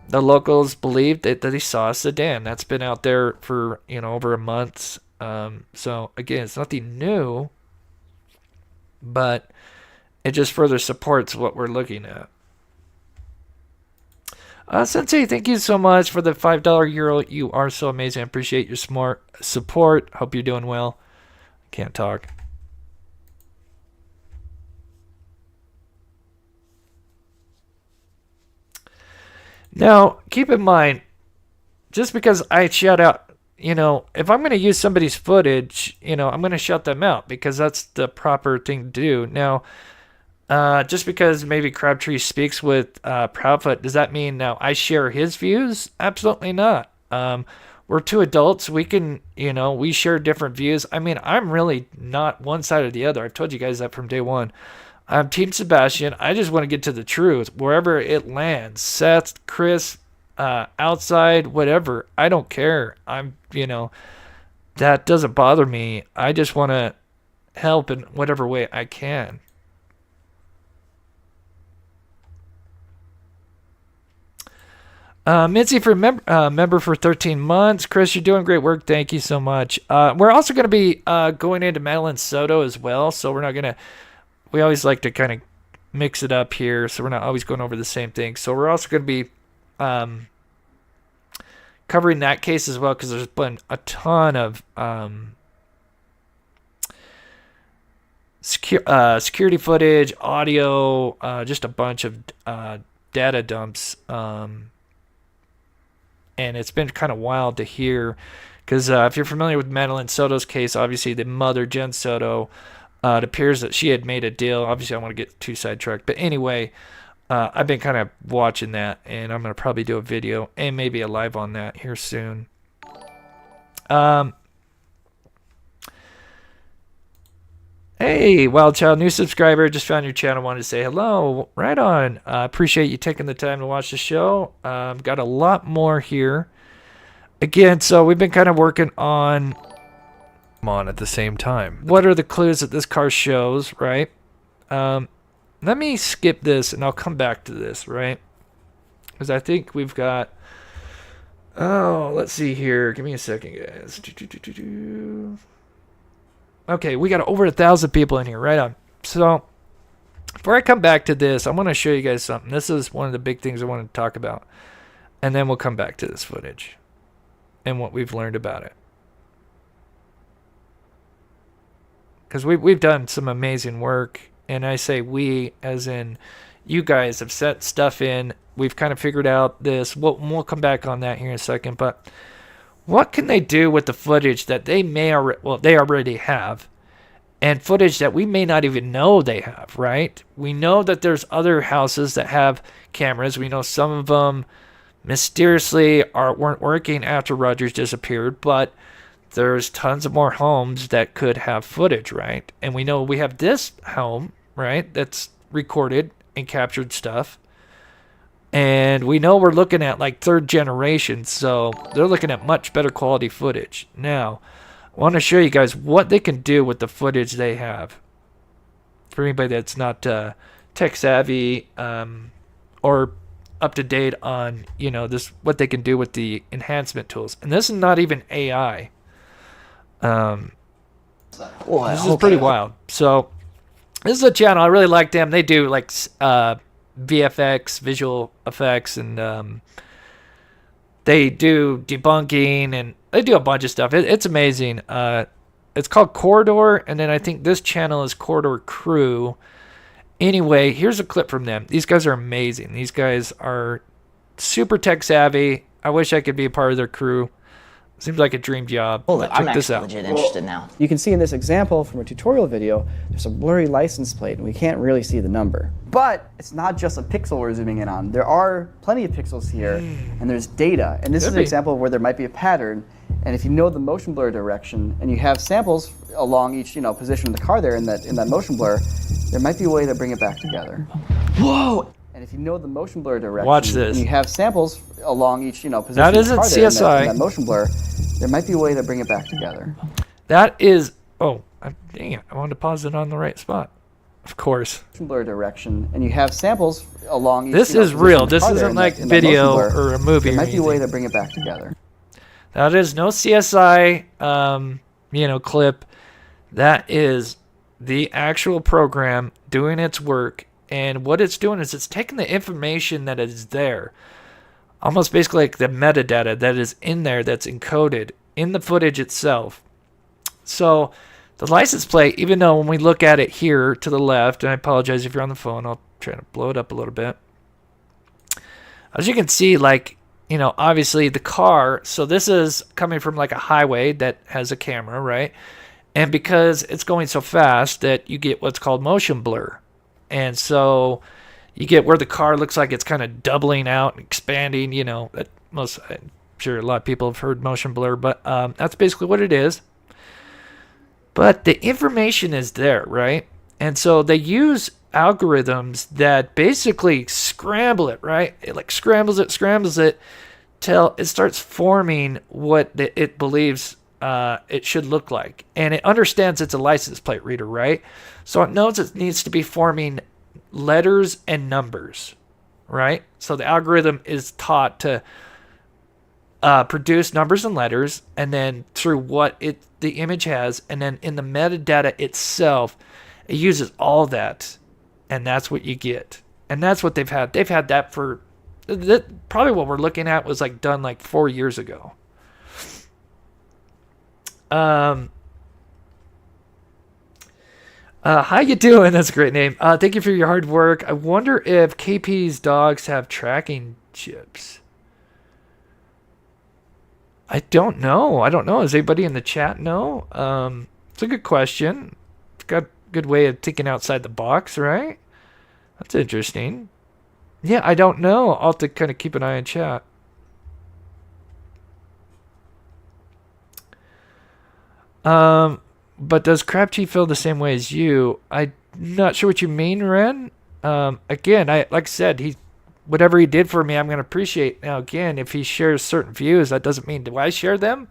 the locals believe that they saw a sedan that's been out there for, you know, over a month. So again, it's nothing new, but it just further supports what we're looking at. Sensei, thank you so much for the $5 euro. You are so amazing. I appreciate your smart support. Hope you're doing well. Can't talk. Now, keep in mind, just because I shout out, you know, if I'm going to use somebody's footage, you know, I'm going to shout them out because that's the proper thing to do. Now, just because maybe Crabtree speaks with Proudfoot, does that mean now I share his views? Absolutely not. We're two adults. We can, you know, we share different views. I mean, I'm really not one side or the other. I've told you guys that from day one. I'm Team Sebastian. I just want to get to the truth wherever it lands. Seth, Chris, outside, whatever. I don't care. That doesn't bother me. I just want to help in whatever way I can. Mitzi for member for 13 months. Chris, you're doing great work. Thank you so much. We're also going to be going into Madeline Soto as well. So we're not going to, we always like to kind of mix it up here. So we're not always going over the same thing. So we're also going to be covering that case as well, because there's been a ton of security footage, audio, just a bunch of data dumps. And it's been kind of wild to hear, because if you're familiar with Madeline Soto's case, obviously the mother, Jen Soto, it appears that she had made a deal. Obviously, I want to get too sidetracked. But anyway, I've been kind of watching that, and I'm going to probably do a video and maybe a live on that here soon. Hey, Wild Child, new subscriber. Just found your channel. Wanted to say hello. Right on. Appreciate you taking the time to watch the show. Got a lot more here. Again, so we've been kind of working on at the same time. What are the clues that this car shows, right? Let me skip this, and I'll come back to this, right? Because I think we've got... Oh, let's see here. Give me a second, guys. Okay, we got over 1,000 people in here. Right on. So, before I come back to this, I want to show you guys something. This is one of the big things I want to talk about. And then we'll come back to this footage and what we've learned about it. Because we've done some amazing work. And I say we, as in you guys have set stuff in. We've kind of figured out this. We'll come back on that here in a second. But what can they do with the footage that they they already have, and footage that we may not even know they have, right? We know that there's other houses that have cameras. We know some of them mysteriously weren't working after Rogers disappeared, but there's tons of more homes that could have footage, right? And we know we have this home, right, that's recorded and captured stuff. And we know we're looking at like third generation, so they're looking at much better quality footage. Now, I want to show you guys what they can do with the footage they have. For anybody that's not tech savvy or up to date on, this, what they can do with the enhancement tools. And this is not even AI. This is pretty wild. So this is a channel. I really like them. They do like VFX, visual effects, and they do debunking, and they do a bunch of stuff. It's amazing. It's called Corridor, and then I think this channel is Corridor Crew. Anyway, here's a clip from them. These guys are amazing. These guys are super tech savvy. I wish I could be a part of their crew. Seems like a dream job. Hold it, I'm Check this actually out. legit interested now. You can see in this example from a tutorial video, there's a blurry license plate and we can't really see the number. But it's not just a pixel we're zooming in on. There are plenty of pixels here and there's data. And this is an example where there might be a pattern. And if you know the motion blur direction and you have samples along each position of the car there in that motion blur, there might be a way to bring it back together. Whoa! And if you know the motion blur direction, Watch this. and you have samples along each position That of the car isn't there CSI. in that motion blur, there might be a way to bring it back together. That is... Oh, dang it. I wanted to pause it on the right spot. Of course. Motion blur direction, and you have samples along each This is position real. of the This car there isn't in like that video motion blur. or a movie There or might be a way anything. to bring it back together. That is no CSI, clip. That is the actual program doing its work. And what it's doing is it's taking the information that is there, almost basically like the metadata that is in there that's encoded in the footage itself. So the license plate, even though when we look at it here to the left, and I apologize if you're on the phone, I'll try to blow it up a little bit. As you can see, obviously the car, so this is coming from like a highway that has a camera, right? And because it's going so fast that you get what's called motion blur. And so you get where the car looks like it's kind of doubling out and expanding, I'm sure a lot of people have heard motion blur, but that's basically what it is. But the information is there, right? And so they use algorithms that basically scramble it, right? It like scrambles it till it starts forming what it believes it should look like. And it understands it's a license plate reader, right? So it knows it needs to be forming letters and numbers, right? So the algorithm is taught to produce numbers and letters, and then through what the image has, and then in the metadata itself, it uses all that, and that's what you get. And that's what they've had. They've had that for probably what we're looking at was like done like 4 years ago. How you doing? That's a great name. Thank you for your hard work. I wonder if KP's dogs have tracking chips. I don't know. Does anybody in the chat know? It's a good question. It's got a good way of thinking outside the box, right? That's interesting. Yeah, I don't know. I'll have to kind of keep an eye on chat. But does Crab Tea feel the same way as you? I'm not sure what you mean, Ren. Again, like I said, whatever he did for me, I'm going to appreciate. Now, again, if he shares certain views, that doesn't mean do I share them?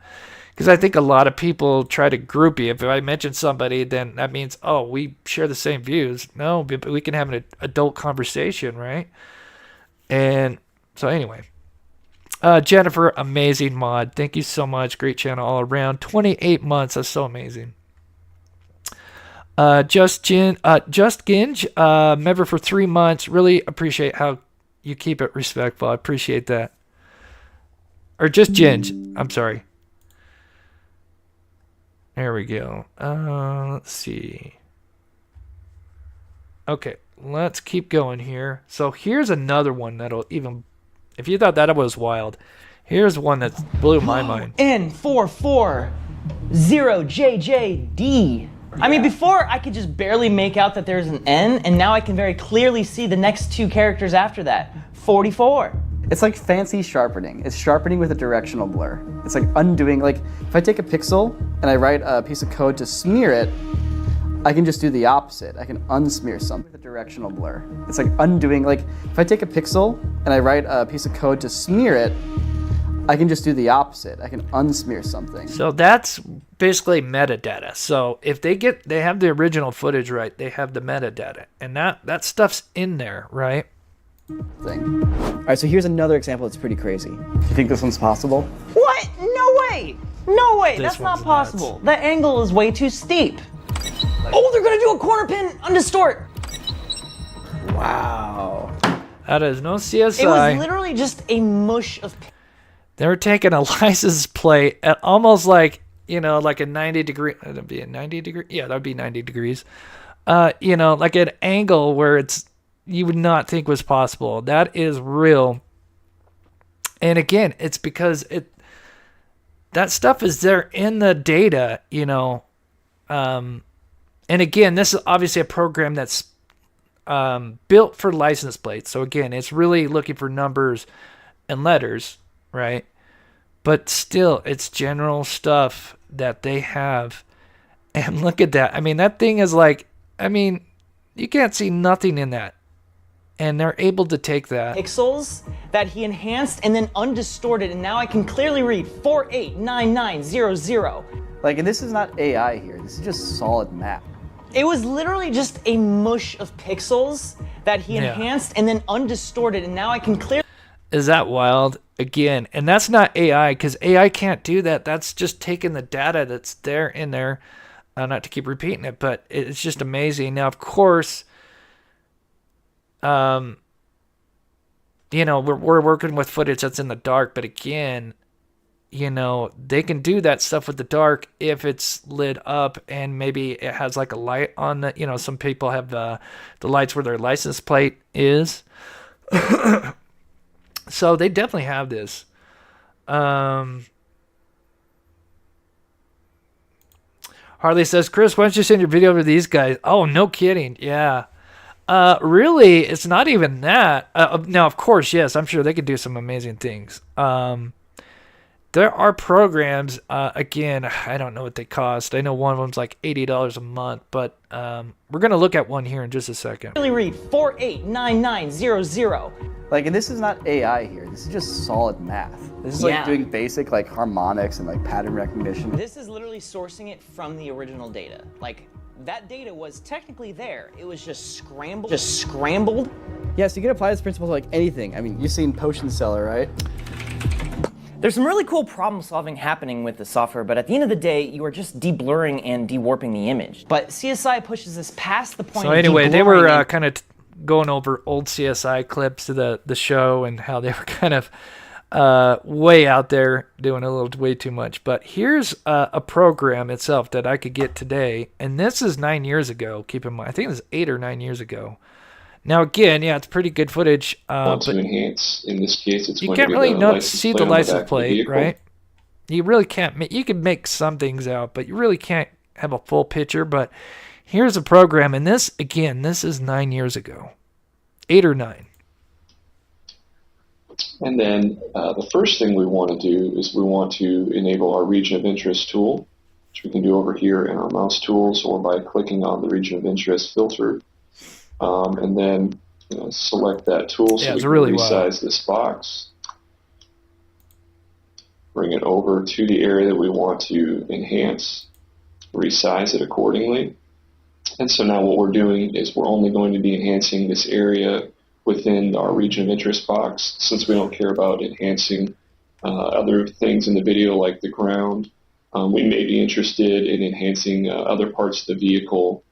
Because I think a lot of people try to group you. If I mention somebody, then that means, oh, we share the same views. No, but we can have an adult conversation, right? And so anyway. Jennifer, amazing mod. Thank you so much. Great channel all around. 28 months. That's so amazing. Just Ginge, member for 3 months. Really appreciate how you keep it respectful. I appreciate that. Or just Ginge. I'm sorry. There we go. Let's see. Okay, let's keep going here. So here's another one that'll even... If you thought that was wild, here's one that blew my mind. N440JJD. I mean, before I could just barely make out that there's an N, and now I can very clearly see the next 2 characters after that. 44. It's like fancy sharpening. It's sharpening with a directional blur. It's like undoing, like if I take a pixel and I write a piece of code to smear it, I can just do the opposite. I can unsmear something with a directional blur. It's like undoing, like if I take a pixel and I write a piece of code to smear it, I can just do the opposite. I can unsmear something. So that's basically metadata. So if they have the original footage right, they have the metadata, and that stuff's in there, right? Thing. All right, so here's another example that's pretty crazy. You think this one's possible? What? No way! No way! This That's not one's possible. The angle is way too steep. Oh, they're gonna do a corner pin undistort. Wow. That is no CSI. It was literally just a mush of... They were taking a license plate at almost like, like a 90 degree. That'd be a 90 degree. Yeah, that'd be 90 degrees. Like an angle where you would not think was possible. That is real. And again, it's because that stuff is there in the data, and again, this is obviously a program that's built for license plates. So again, it's really looking for numbers and letters, right? But still, it's general stuff that they have. And look at that. I mean, that thing is like, you can't see nothing in that. And they're able to take that. Pixels that he enhanced and then undistorted, and now I can clearly read 489900. Like, and this is not AI here. This is just solid math. It was literally just a mush of pixels that he enhanced and then undistorted, and now I can clearly... Is that wild? Again, and that's not AI, because AI can't do that. That's just taking the data that's there in there. Not to keep repeating it, but it's just amazing. Now, of course, we're working with footage that's in the dark, but again, they can do that stuff with the dark if it's lit up and maybe it has like a light on the, some people have the lights where their license plate is. So they definitely have this. Harley says, Chris, why don't you send your video to these guys? Oh, no kidding. Yeah. Really, it's not even that. Now, of course, yes, I'm sure they could do some amazing things. there are programs. Again, I don't know what they cost. I know one of them's like $80 a month, but we're gonna look at one here in just a second. Really read 489900. Like, and this is not AI here. This is just solid math. This is like doing basic like harmonics and like pattern recognition. This is literally sourcing it from the original data. Like, that data was technically there. It was just scrambled. Yeah, so you can apply this principle to like anything. I mean, you've seen Potion Seller, right? There's some really cool problem solving happening with the software, but at the end of the day, you are just de-blurring and de-warping the image. But CSI pushes this past the point So of anyway, they de-blurring were and- kind of going over old CSI clips to the show and how they were kind of way out there doing a little way too much. But here's a program itself that I could get today, and this is 9 years ago. Keep in mind, I think it was 8 or 9 years ago. Now again, yeah, it's pretty good footage. Want But to enhance, in this case, it's you going can't to be really the not license see plate the on the back license of the plate, vehicle. right? You really can't. You can make some things out, but you really can't have a full picture. But here's a program, and this again, this is 9 years ago, 8 or 9. And then the first thing we want to do is we want to enable our region of interest tool, which we can do over here in our mouse tools or by clicking on the region of interest filter. And then select that tool so we can resize this box. Bring it over to the area that we want to enhance, resize it accordingly. And so now what we're doing is we're only going to be enhancing this area within our region of interest box, since we don't care about enhancing other things in the video like the ground. We may be interested in enhancing other parts of the vehicle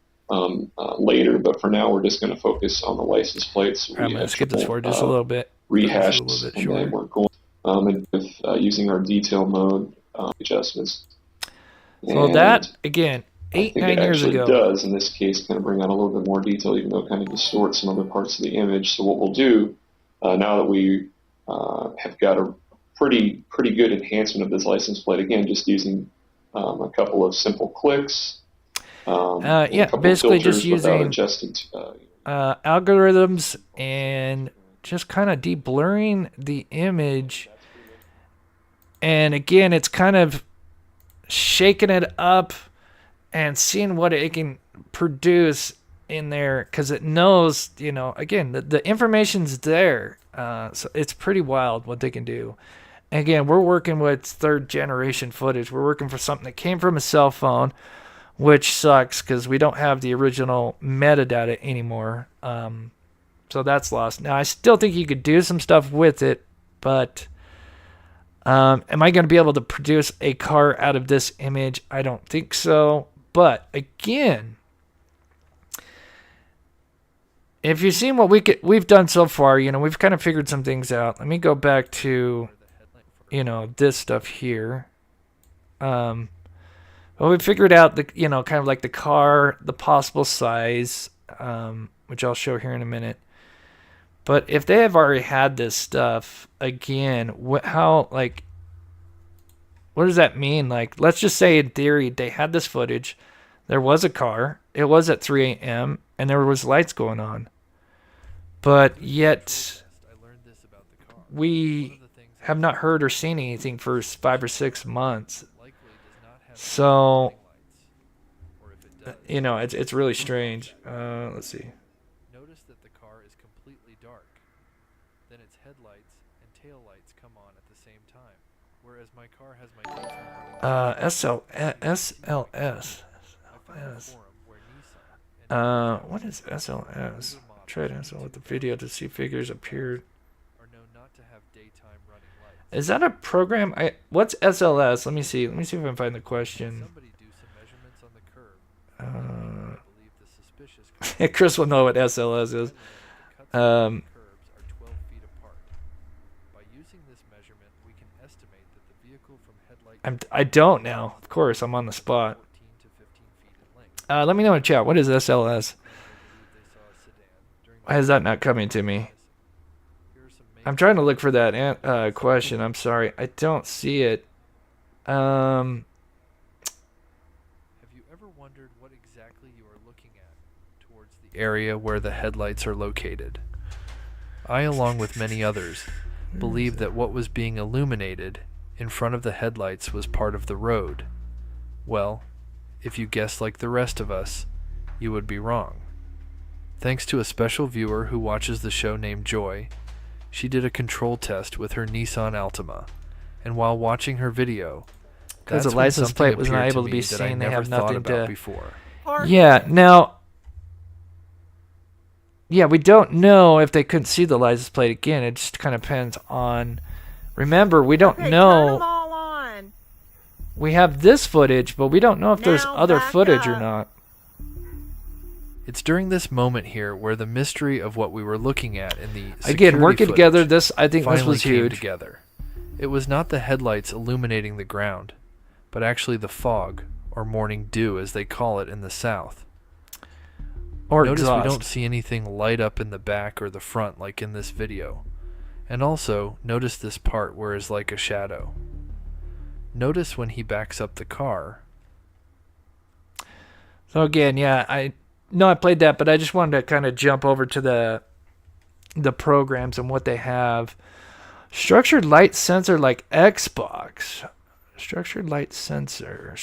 later, but for now we're just going to focus on the license plates. So I'm going to skip this forward just a little bit. Rehash, a little bit and shorter. then we're going and with using our detail mode adjustments. So And that again, I 8, think 9 it years actually ago. does, in this case, kind of bring out a little bit more detail, even though it kind of distorts some other parts of the image. So what we'll do, now that we have got a pretty good enhancement of this license plate, again, just using a couple of simple clicks. And a Yeah, couple of basically just filters without using adjusting algorithms and just kind of de-blurring the image. And again, it's kind of shaking it up and seeing what it can produce in there, because it knows, again, the information's there. So it's pretty wild what they can do. And again, we're working with third generation footage. We're working for something that came from a cell phone, which sucks because we don't have the original metadata anymore. So that's lost. Now, I still think you could do some stuff with it, but am I going to be able to produce a car out of this image? I don't think so. But again, if you've seen what we've done so far, we've kind of figured some things out. Let me go back to, this stuff here. Well, we figured out the, kind of like the car, the possible size, which I'll show here in a minute. But if they have already had this stuff, again, what does that mean? Like, let's just say in theory they had this footage. There was a car. It was at 3 a.m. and there was lights going on. But yet we have not heard or seen anything for 5 or 6 months. So, it's really strange. Let's see. Notice that the car is completely dark. Then its headlights and tail lights come on at the same time, whereas my car has my daytime running lights. SLS. I found a forum where Nissan and What is SLS? Try to answer with the video to see figures appeared. are known not to have daytime running lights. Is that a program? What's SLS? Let me see. Let me see if I can find the question. Somebody do some measurements on the curb. I believe the suspicious car Chris will know what SLS is. the cuts on the curbs are 12 feet apart. By using this measurement, we can estimate that the vehicle from headlight I don't now. Of course, I'm on the spot. 14 to 15 feet in length. Let me know in chat. What is SLS? They saw a sedan during Why is that not coming to me? Here are some main I'm trying to look for that question. I'm sorry. I don't see it. Have you ever wondered what exactly you are looking at towards the area where the headlights are located? I, along with many others, believe that what was being illuminated in front of the headlights was part of the road. Well, if you guessed like the rest of us, you would be wrong. Thanks to a special viewer who watches the show named Joy, she did a control test with her Nissan Altima, and while watching her video, Because that's the when license something plate was not appeared able to me be that I seen, they never have thought nothing about to... before. Yeah, now... Yeah, we don't know if they couldn't see the license plate again. It just kind of depends on... Remember, we don't Okay, turn know... 'em all on. We have this footage, but we don't know if there's Now other back footage or up. not. It's during this moment here where the mystery of what we were looking at in the Again, security working footage together, this I think this finally was came huge. together. It was not the headlights illuminating the ground, but actually the fog, or morning dew as they call it in the South. Or Notice exhaust. we don't see anything light up in the back or the front like in this video. And also, notice this part where it's like a shadow. Notice when he backs up the car. So again, yeah, I played that, but I just wanted to kind of jump over to the programs and what they have. Structured light sensor like Xbox. Structured light sensor.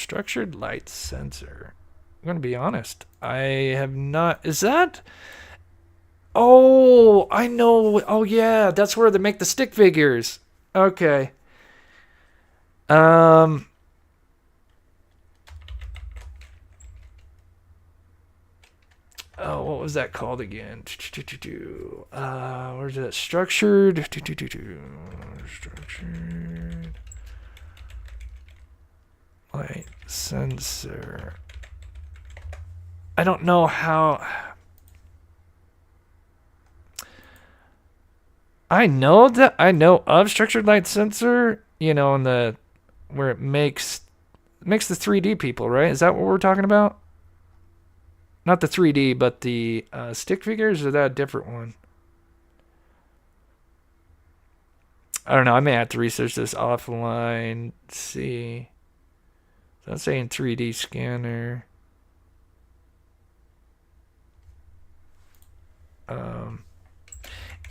I'm going to be honest. I have not... Is that... Oh, I know. Oh, yeah. That's where they make the stick figures. Okay. Oh, what was that called again? Where's it? Structured. Structured light sensor. I don't know how. I know of structured light sensor. You know, in the where it makes the 3D people, right? Is that what we're talking about? Not the 3D, but the stick figures, or that a different one? I don't know. I may have to research this offline. Let's see. So I'm saying 3D scanner.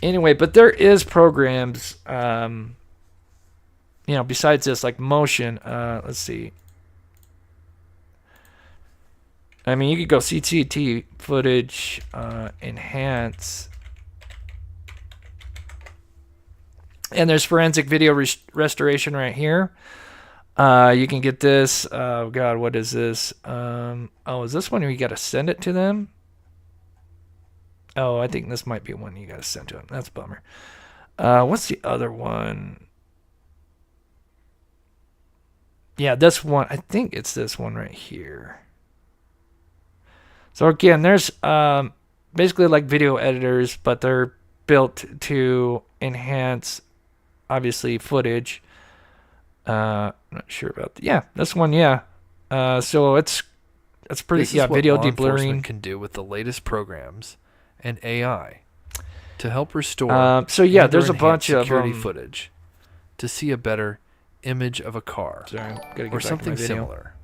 Anyway, but there is programs, besides this, like motion. Let's see. I mean, you could go CCT footage, enhance. And there's forensic video restoration right here. You can get this. Oh, God, what is this? Is this one where you got to send it to them? Oh, I think this might be one you got to send to them. That's a bummer. What's the other one? Yeah, this one. I think it's this one right here. So again, there's basically like video editors, but they're built to enhance, obviously, footage. I'm not sure about that. Yeah, this one, yeah. So it's pretty. This is yeah, what video law enforcement deblurring can do with the latest programs and AI to help restore. So yeah, and/or there's a enhance bunch of security footage to see a better image of a car Sorry, gotta get or back to my something video. similar.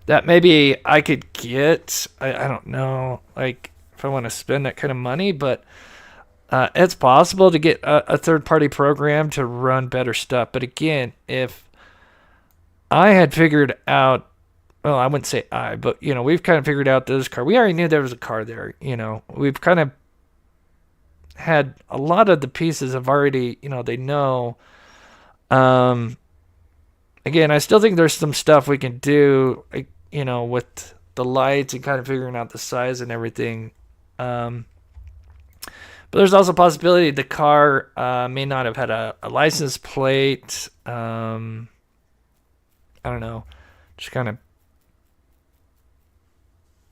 That maybe I could get. I don't know, like if I want to spend that kind of money, but it's possible to get a third-party program to run better stuff. But again, if I had figured out, well, I wouldn't say but we've kind of figured out this car. We already knew there was a car there. We've kind of had a lot of the pieces have already, they know. Again, I still think there's some stuff we can do, with the lights and kind of figuring out the size and everything. But there's also a possibility the car may not have had a license plate. I don't know. Just kind of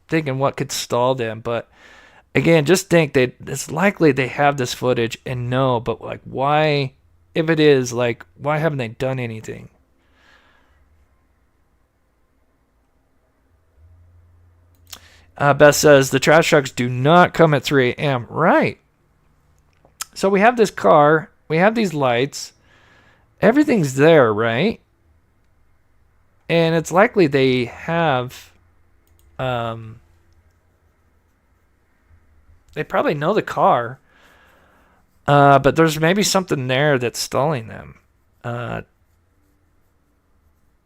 thinking what could stall them. But again, just think that it's likely they have this footage and know, but like why, if it is, like, why haven't they done anything? Beth says the trash trucks do not come at 3 a.m. Right. So we have this car. We have these lights. Everything's there, right? And it's likely they have... they probably know the car. But there's maybe something there that's stalling them.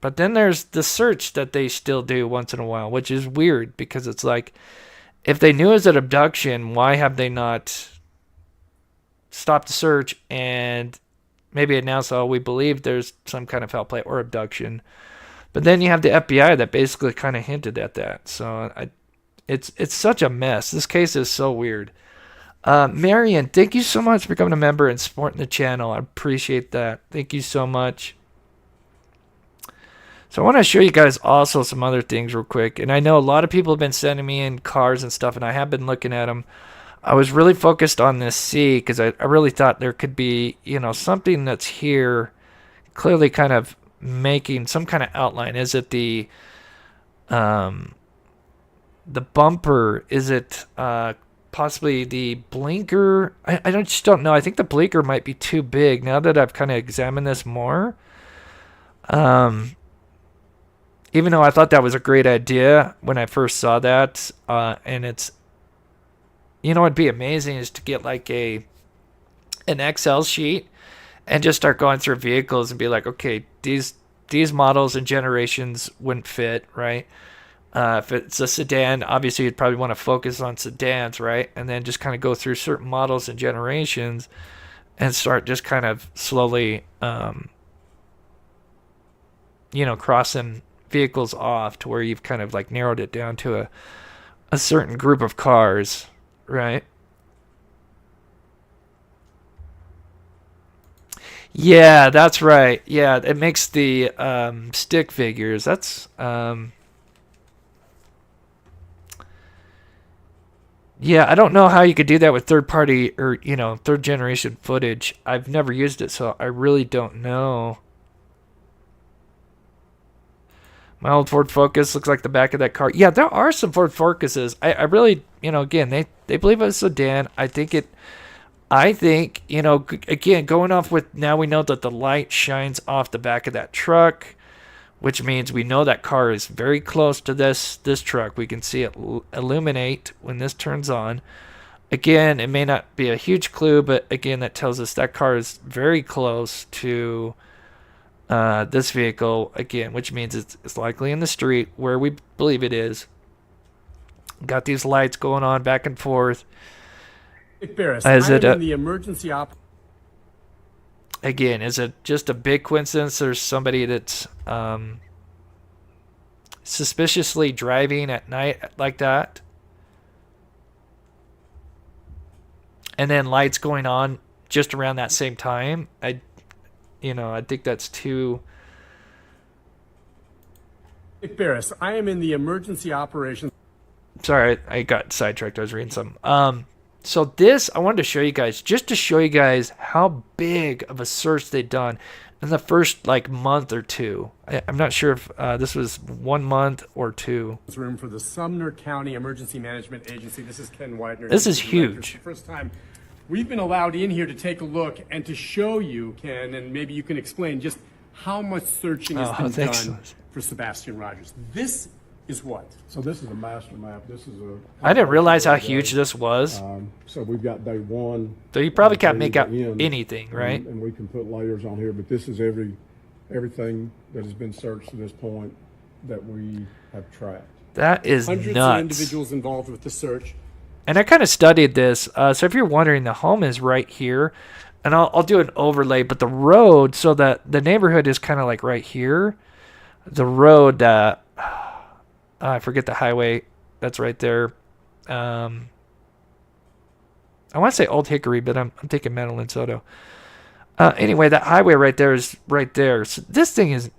But then there's the search that they still do once in a while, which is weird because it's like, if they knew it was an abduction, why have they not stopped the search and maybe announced, oh, we believe there's some kind of foul play or abduction? But then you have the FBI that basically kind of hinted at that. So it's such a mess. This case is so weird. Marion, thank you so much for becoming a member and supporting the channel. I appreciate that. Thank you so much. So I want to show you guys also some other things real quick. And I know a lot of people have been sending me in cars and stuff, and I have been looking at them. I was really focused on this C because I really thought there could be, something that's here clearly kind of making some kind of outline. Is it the bumper? Is it possibly the blinker? I just don't know. I think the blinker might be too big now that I've kind of examined this more. Even though I thought that was a great idea when I first saw that, and it's, what'd be amazing is to get like an Excel sheet and just start going through vehicles and be like, okay, these models and generations wouldn't fit, right? If it's a sedan, obviously you'd probably want to focus on sedans, right? And then just kind of go through certain models and generations and start just kind of slowly, crossing vehicles off to where you've kind of like narrowed it down to a certain group of cars, right? Yeah, that's right. Yeah, it makes the stick figures. That's yeah, I don't know how you could do that with third party or third generation footage. I've never used it, so I really don't know. My old Ford Focus looks like the back of that car. Yeah, there are some Ford Focuses. I really, again, they believe it's a sedan. I think, again, going off with, now we know that the light shines off the back of that truck, which means we know that car is very close to this truck. We can see it illuminate when this turns on. Again, it may not be a huge clue, but again, that tells us that car is very close to this vehicle, again, which means it's likely in the street where we believe it is. Got these lights going on back and forth. Barris, Is it in the emergency again, is it just a big coincidence there's somebody that's suspiciously driving at night like that? And then lights going on just around that same time? I think that's too... Barris, I am in the emergency operations. Sorry, I got sidetracked. I was reading something. So this, I wanted to show you guys, just to show you guys how big of a search they've done in the first, month or two. I'm not sure if this was 1 month or two. Room for the Sumner County Emergency Management Agency. This is Ken Widener. This is huge. It's the first time we've been allowed in here to take a look and to show you, Ken, and maybe you can explain just how much searching has been done for Sebastian Rogers. This is what? So this is a master map. This is a... I didn't realize how huge this was. So we've got day one. So you probably can't make out anything, right? And we can put layers on here, but this is everything that has been searched to this point that we have tracked. That is Hundreds nuts. of individuals involved with the search. And I kind of studied this. So if you're wondering, the home is right here. And I'll do an overlay, but the road, so that the neighborhood is kind of like right here. The road, I forget the highway that's right there. I want to say Old Hickory, but I'm thinking Madeline Soto. Anyway, that highway right there is right there. So this thing is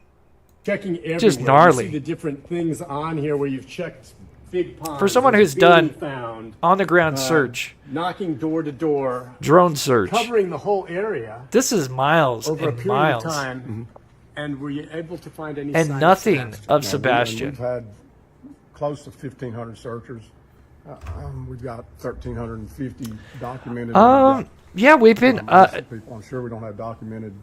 checking everywhere. just gnarly. You see the different things on here where you've checked big ponds. For someone who's done on-the-ground search, knocking door to door, drone search, covering the whole area. This is miles over and a period miles. of time. Mm-hmm. And were you able to find any and signs nothing of We've Sebastian? had close to 1,500 searchers. We've got 1,350 documented. Yeah, we've been. Some people, I'm sure we don't have documented.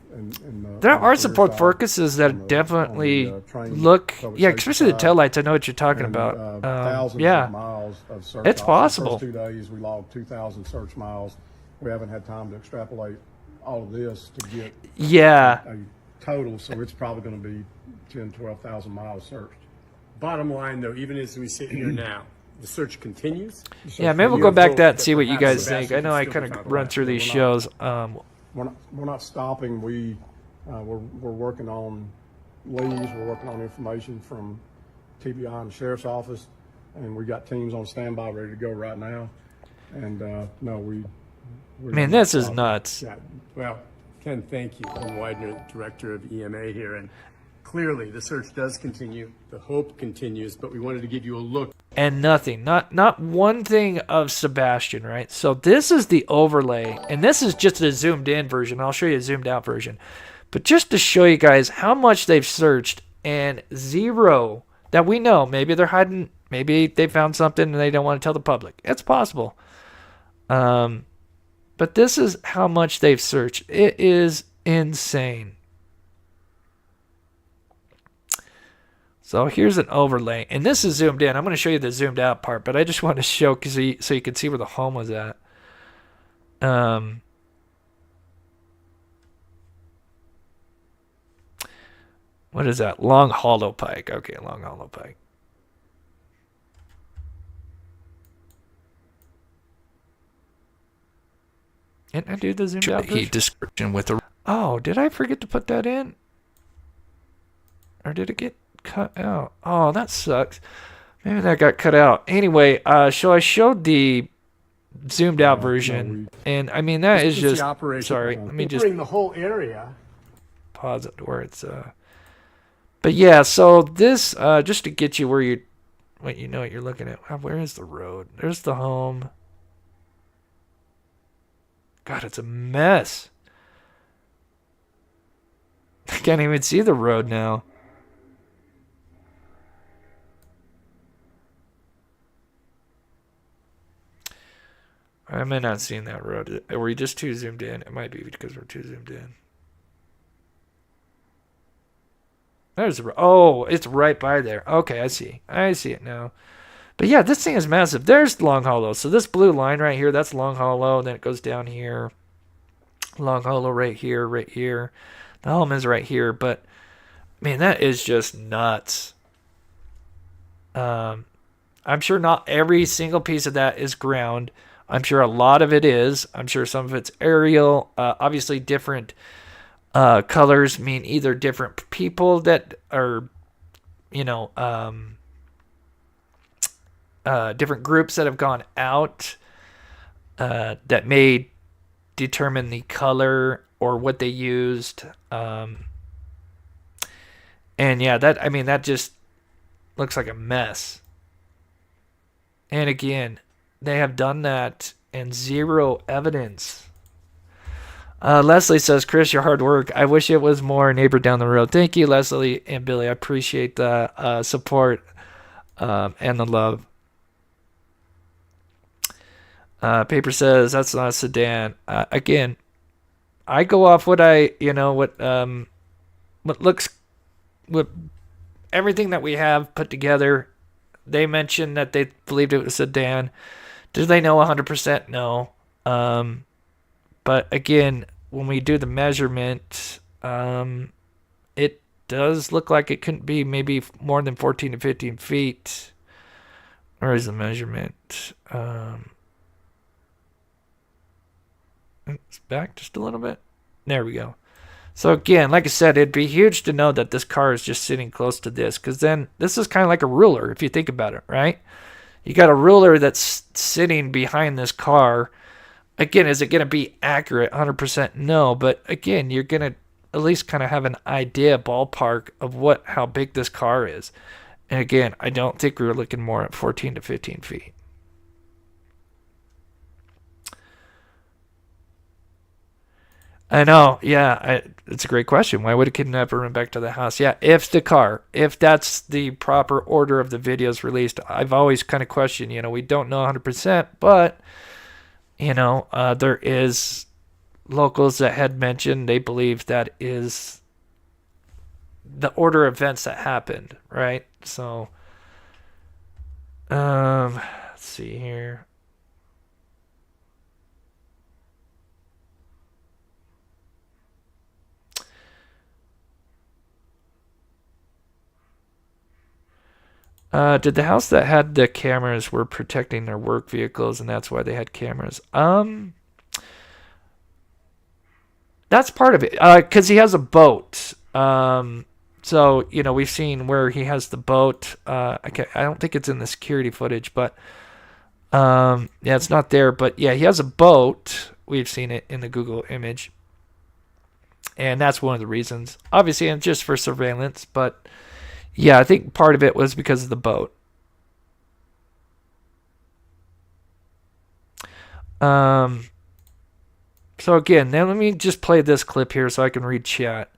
There are some Ford Focuses that definitely look. Yeah, especially the taillights. I know what you're talking about. Thousands Yeah, of miles of search. it's possible. The first 2 days we logged 2,000 search miles. We haven't had time to extrapolate all of this to get Yeah. total, so it's probably going to be 10, 12,000 miles searched. Bottom line, though, even as we sit here now, the search continues. Yeah, maybe we'll go back to that and see what you guys think. I know I kind of run through these shows. We're not stopping. We're working on leads. We're working on information from TBI and the sheriff's office, and we got teams on standby ready to go right now. And Man, this is nuts. Yeah. Well, Ken, thank you. Ken Widener, director of EMA here, and clearly the search does continue. The hope continues, but we wanted to give you a look. And nothing, not one thing of Sebastian, right? So this is the overlay, and this is just a zoomed in version. I'll show you a zoomed out version. But just to show you guys how much they've searched, and zero that we know. Maybe they're hiding, maybe they found something and they don't want to tell the public. It's possible. But this is how much they've searched. It is insane. So here's an overlay, and this is zoomed in. I'm going to show you the zoomed out part, but I just want to show so you can see where the home was at. What is that? Long Hollow Pike. Okay, Long Hollow Pike. Didn't I do the zoomed out version? Description with a. Oh, did I forget to put that in? Or did it get cut out? Oh, that sucks. Maybe that got cut out. Anyway, so I showed the zoomed out version, and I mean that is just. Sorry, let me just bring the whole area. Pause it where it's. But yeah, so this just to get you where you what you're looking at. Where is the road? There's the home. God, it's a mess. I can't even see the road now. I may not seeing that road. Were we just too zoomed in? It might be because we're too zoomed in. There's the road. Oh, it's right by there. Okay, I see. I see it now. But yeah, this thing is massive. There's Long Hollow. So this blue line right here, that's Long Hollow. Then it goes down here. Long Hollow right here, right here. The home is right here. But, man, that is just nuts. I'm sure not every single piece of that is ground. I'm sure a lot of it is. I'm sure some of it's aerial. Obviously, different colors mean either different people that are, different groups that have gone out that may determine the color or what they used. And yeah, that just looks like a mess. And again, they have done that and zero evidence. Leslie says, Chris, your hard work. I wish it was more neighbor down the road. Thank you, Leslie and Billy. I appreciate the support and the love. Paper says that's not a sedan. Again, I go off what what everything that we have put together. They mentioned that they believed it was a sedan. Do they know 100%? No. But again, when we do the measurement, it does look like it couldn't be maybe more than 14 to 15 feet. Where is the measurement? It's back just a little bit. There we go. So again, like I said, it'd be huge to know that this car is just sitting close to this, because then this is kind of like a ruler if you think about it, right? You got a ruler that's sitting behind this car. Again, is it going to be accurate 100%? No, but again, you're going to at least kind of have an idea, ballpark of how big this car is. And again, I don't think we were looking more at 14 to 15 feet. I know, yeah, it's a great question. Why would a kidnapper run back to the house? Yeah, if that's the proper order of the videos released. I've always kind of questioned, we don't know 100%, but, there is locals that had mentioned they believe that is the order of events that happened, right? So, let's see here. Did the house that had the cameras were protecting their work vehicles, and that's why they had cameras? That's part of it. Because he has a boat. So, you know, we've seen where he has the boat. I don't think it's in the security footage, but yeah, it's not there. But yeah, he has a boat. We've seen it in the Google image. And that's one of the reasons. Obviously, and just for surveillance, but yeah, I think part of it was because of the boat. So again, now let me just play this clip here so I can read chat.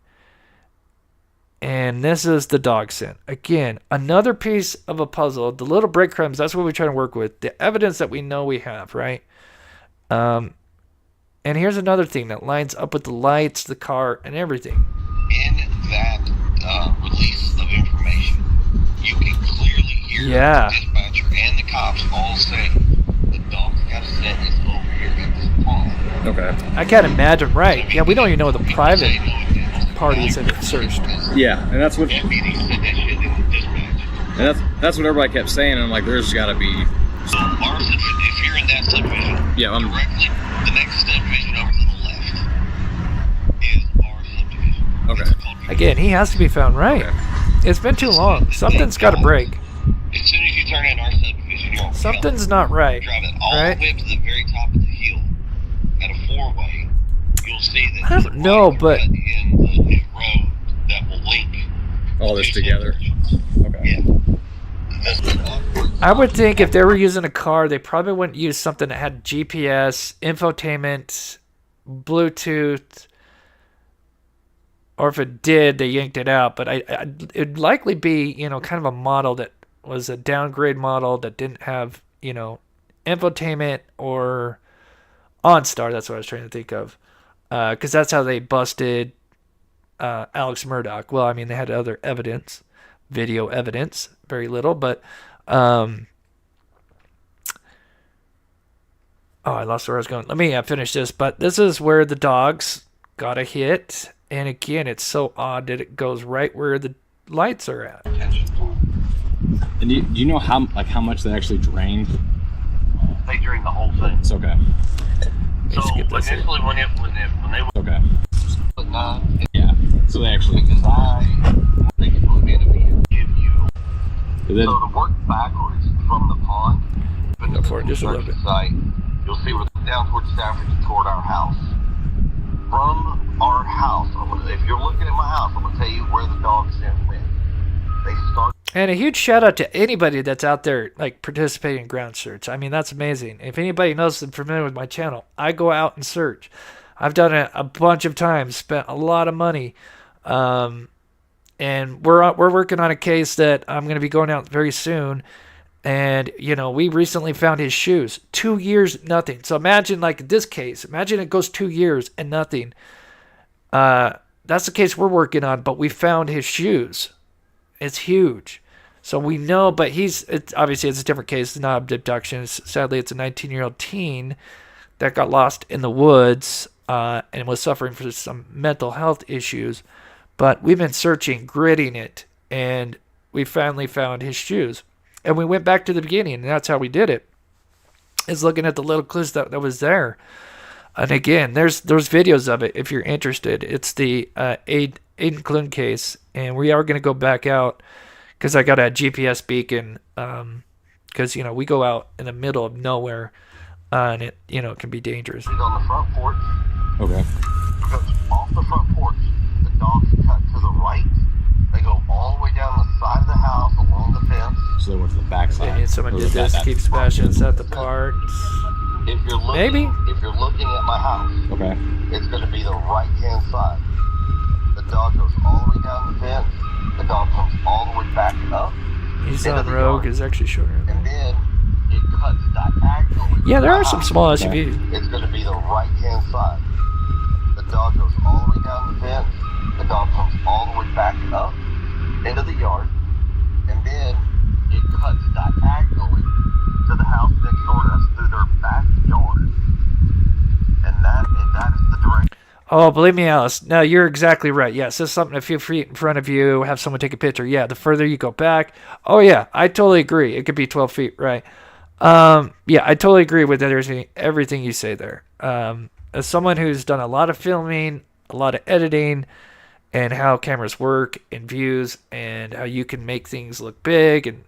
And this is the dog scent. Again, another piece of a puzzle. The little breadcrumbs, that's what we're trying to work with. The evidence that we know we have, right? And here's another thing that lines up with the lights, the car, and everything. In that release of information, you can clearly hear the dispatcher and the cops all say, the dog's got a scent, it's over here at this pond. Okay. I can't imagine, right? Yeah, we don't even know the private parties that it searched. Yeah, and that's what. Deputies said that shit in the dispatch. And that's what everybody kept saying, and I'm like, there's got to be. So our subdivision, if you're in that subdivision, directly the next subdivision over to the left is our subdivision. Okay. Again, he has to be found right. Okay. It's been too long. Something's got to break. As soon as you turn in our subdivision, you're on something's not right. Drive it all the way up to the very top of the hill at a four-way. You'll see that I don't know, but in the new road that will link all this together. Okay. Yeah. I would think if they were using a car, they probably wouldn't use something that had GPS, infotainment, Bluetooth, or if it did, they yanked it out. But it'd likely be, you know, kind of a model that was a downgrade model that didn't have, you know, infotainment or OnStar. That's what I was trying to think of. Because that's how they busted Alex Murdoch. Well, I mean, they had other evidence, video evidence, very little, but oh, I lost where I was going. Let me finish this. But this is where the dogs got a hit, and again, it's so odd that it goes right where the lights are at. And do you know how much they actually drained? They drained the whole thing. It's okay. So initially, when they okay. Yeah. So they actually. Because I think it was going to give you. So to work backwards from the pond, go for it, just a little bit. Site, you'll see we're down towards Stafford, toward our house. From our house, if you're looking at my house, I'm going to tell you where the dog scent went. They start. And a huge shout out to anybody that's out there like participating in ground search. I mean, that's amazing. If anybody knows and familiar with my channel, I go out and search. I've done it a bunch of times, spent a lot of money. And we're working on a case that I'm going to be going out very soon. And, you know, we recently found his shoes. 2 years, nothing. So imagine like this case. Imagine it goes 2 years and nothing. That's the case we're working on, but we found his shoes. It's huge. So we know, but obviously it's a different case. It's not abduction. Sadly, it's a 19-year-old teen that got lost in the woods and was suffering from some mental health issues. But we've been searching, gritting it, and we finally found his shoes. And we went back to the beginning, and that's how we did it, is looking at the little clues that was there. And again, there's videos of it if you're interested. It's the Aidan Clune case, and we are going to go back out because I got a GPS beacon because, you know, we go out in the middle of nowhere and it, you know, can be dangerous. He's on the front porch. Okay. Because off the front porch, the dogs cut to the right. They go all the way down the side of the house along the fence. So they went to the back side. And someone did this to keep Sebastian at the part. If you're looking, if you're looking at my house, okay, it's going to be the right-hand side. The dog goes all the way down the fence. The dog comes all the way back up. He's on Rogue. Is actually shorter. And then it cuts diagonally. Yeah, there are some small SUVs. It's going to be the right-hand side. The dog goes all the way down the fence. The dog comes all the way back up into the yard. And then it cuts diagonally to the house next door to us through their backyard. And that is the direction. Oh, believe me, Alice. No, you're exactly right. Yes, there's something a few feet in front of you, have someone take a picture. Yeah, the further you go back. Oh, yeah, I totally agree. It could be 12 feet, right? Yeah, I totally agree with everything you say there. As someone who's done a lot of filming, a lot of editing, and how cameras work and views and how you can make things look big and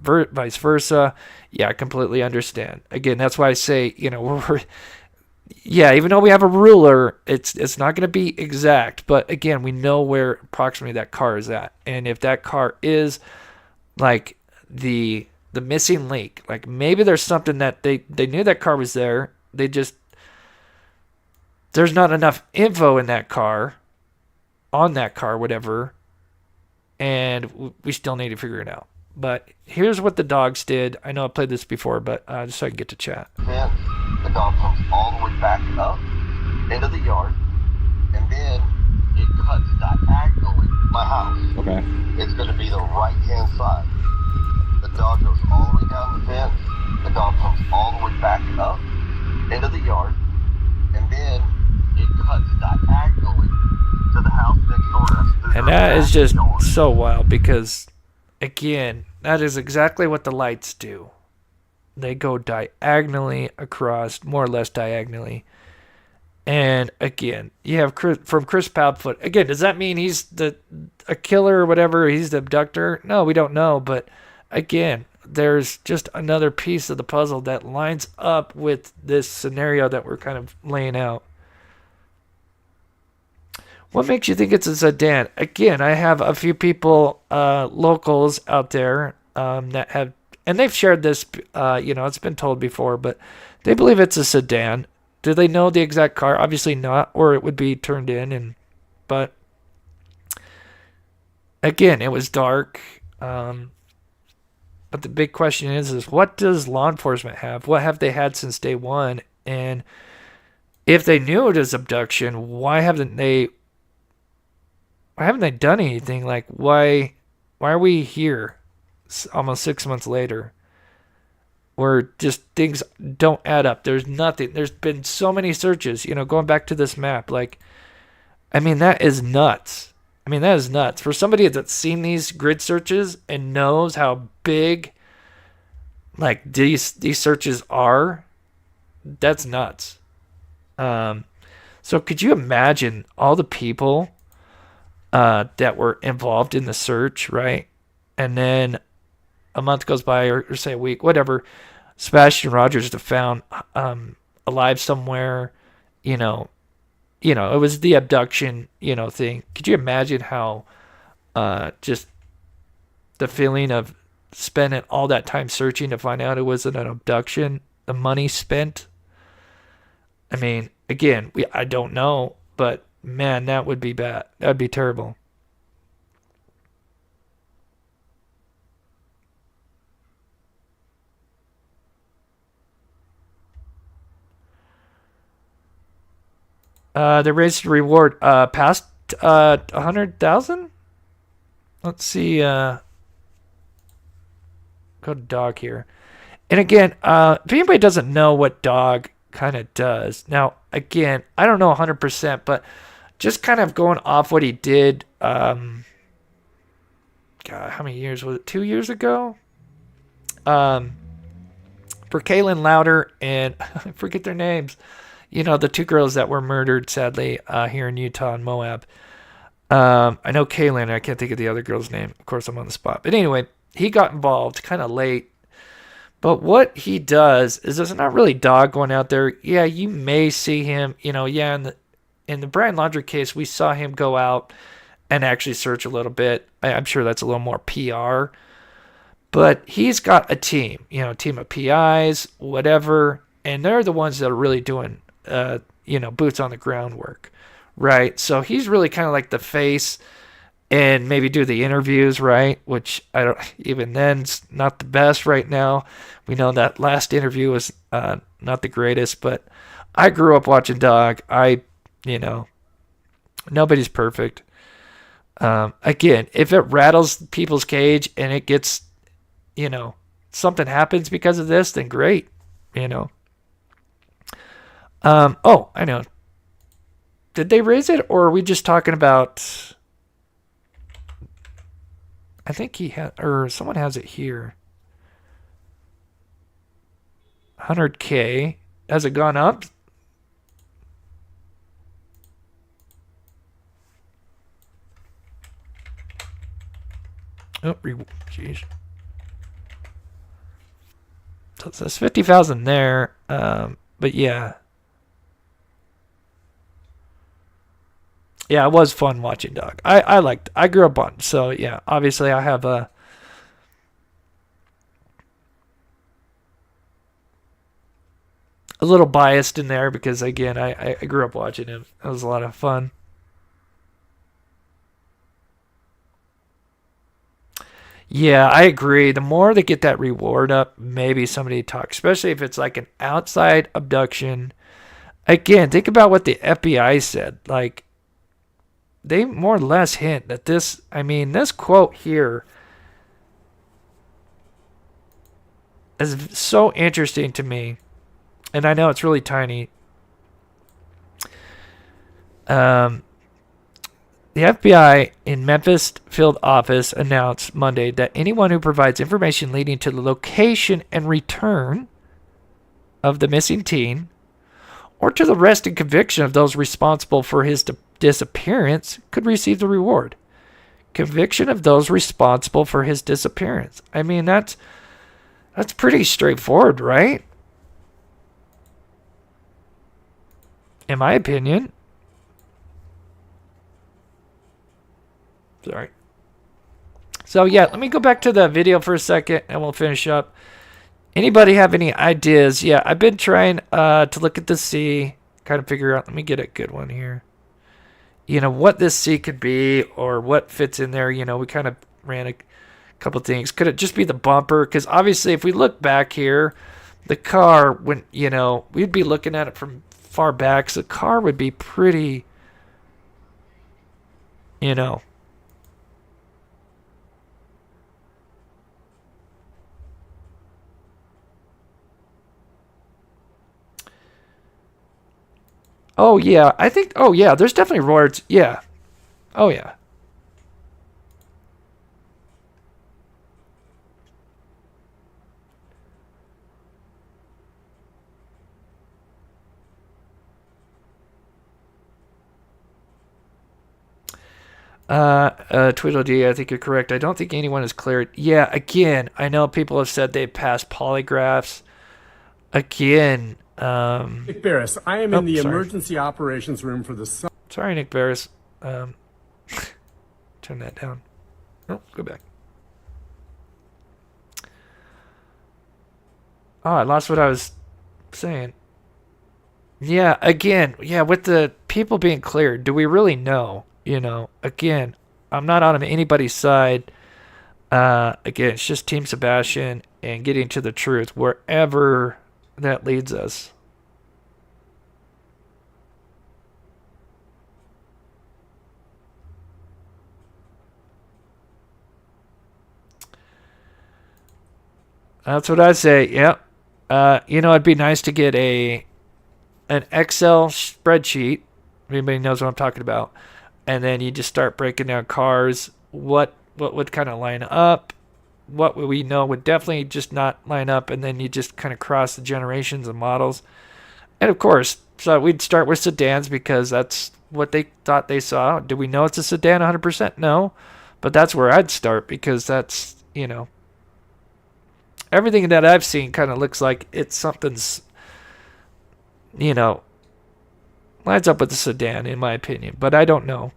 vice versa, yeah, I completely understand. Again, that's why I say, yeah, even though we have a ruler, it's not going to be exact, but again, we know where approximately that car is at. And if that car is like the missing link, like maybe there's something that they knew that car was there, there's not enough info in that car, on that car, whatever, and we still need to figure it out. But here's what the dogs did. I know I played this before, but just so I can get to chat. Then the dog comes all the way back up into the yard, and then it cuts diagonally my house. Okay. It's going to be the right-hand side. The dog goes all the way down the fence. The dog comes all the way back up into the yard, and then it cuts diagonally to the house next door to us. And that is just so wild because, again, that is exactly what the lights do. They go diagonally across, more or less diagonally. And again, you have from Chris Proudfoot. Again, does that mean he's a killer or whatever? He's the abductor? No, we don't know. But again, there's just another piece of the puzzle that lines up with this scenario that we're kind of laying out. What makes you think it's a sedan? Again, I have a few people, locals out there that have, and they've shared this, it's been told before, but they believe it's a sedan. Do they know the exact car? Obviously not, or it would be turned in. But again, it was dark. But the big question is what does law enforcement have? What have they had since day one? And if they knew it was abduction, why haven't they done anything? Like, why are we here almost 6 months later where just things don't add up? There's nothing. There's been so many searches, going back to this map. Like, that is nuts. That is nuts. For somebody that's seen these grid searches and knows how big, like, these searches are, that's nuts. So could you imagine all the people that were involved in the search, right? And then a month goes by, or say a week, whatever, Sebastian Rogers is found alive somewhere, it was the abduction, thing. Could you imagine how just the feeling of spending all that time searching to find out it wasn't an abduction, the money spent? Again, I don't know, but man, that would be bad. That would be terrible. They raised the reward past 100,000. Let's see. Go to dog here, and again, if anybody doesn't know what dog kind of does, now again, I don't know 100%, but just kind of going off what he did. God, how many years was it? 2 years ago. For Kaylin Louder and I forget their names. The two girls that were murdered, sadly, here in Utah and Moab. I know Kaylin. I can't think of the other girl's name. Of course, I'm on the spot. But anyway, he got involved kind of late. But what he does is there's not really dog going out there. Yeah, you may see him, in the Brian Laundrie case, we saw him go out and actually search a little bit. I'm sure that's a little more PR. But he's got a team, a team of PIs, whatever. And they're the ones that are really doing boots on the ground work, right? So he's really kind of like the face and maybe do the interviews, right? Which I don't, even then's not the best right now. We know that last interview was not the greatest, but I grew up watching dog. Nobody's perfect. Again, if it rattles people's cage and it gets, something happens because of this, then great, Oh, I know. Did they raise it, or are we just talking about... I think he had, or someone has it here. 100K. Has it gone up? Oh, jeez. So it says 50,000 there, but yeah. Yeah, it was fun watching Doc. I grew up on, so yeah, obviously I have a little biased in there because, again, I grew up watching him. It was a lot of fun. Yeah, I agree. The more they get that reward up, maybe somebody talks, especially if it's like an outside abduction. Again, think about what the FBI said. Like, they more or less hint that this, I mean, this quote here is so interesting to me. And I know it's really tiny. The FBI in Memphis field office announced Monday that anyone who provides information leading to the location and return of the missing teen, or to the arrest and conviction of those responsible for his disappearance, could receive the reward. Conviction of those responsible for his disappearance. I mean, that's pretty straightforward, right? In my opinion. Sorry. So yeah, let me go back to the video for a second and we'll finish up. Anybody have any ideas? Yeah, I've been trying to look at the sea, kind of figure out, let me get a good one here. You know, what this sea could be or what fits in there. You know, we kind of ran a couple things. Could it just be the bumper? Because obviously if we look back here, the car, when, you know, we'd be looking at it from far back, so the car would be pretty, you know, oh, yeah. I think... Oh, yeah. There's definitely rewards. Yeah. Oh, yeah. Tweedledee, I think you're correct. I don't think anyone is cleared. Yeah, again, I know people have said they passed polygraphs. Again... Nick Barris, I am in the emergency operations room for the sun. Sorry, Nick Barris. Turn that down. Oh, go back. Oh, I lost what I was saying. Yeah, again, yeah, with the people being cleared, do we really know? You know, again, I'm not on anybody's side. Again, it's just Team Sebastian and getting to the truth wherever that leads us. That's what I say. Yep. You know, it'd be nice to get an Excel spreadsheet. Anybody knows what I'm talking about? And then you just start breaking down cars. What would kind of line up? What we know would definitely just not line up, and then you just kind of cross the generations and models. And of course, so we'd start with sedans because that's what they thought they saw. Do we know it's a sedan 100%? No, but that's where I'd start because that's, you know, everything that I've seen kind of looks like it's something's, you know, lines up with the sedan in my opinion, but I don't know.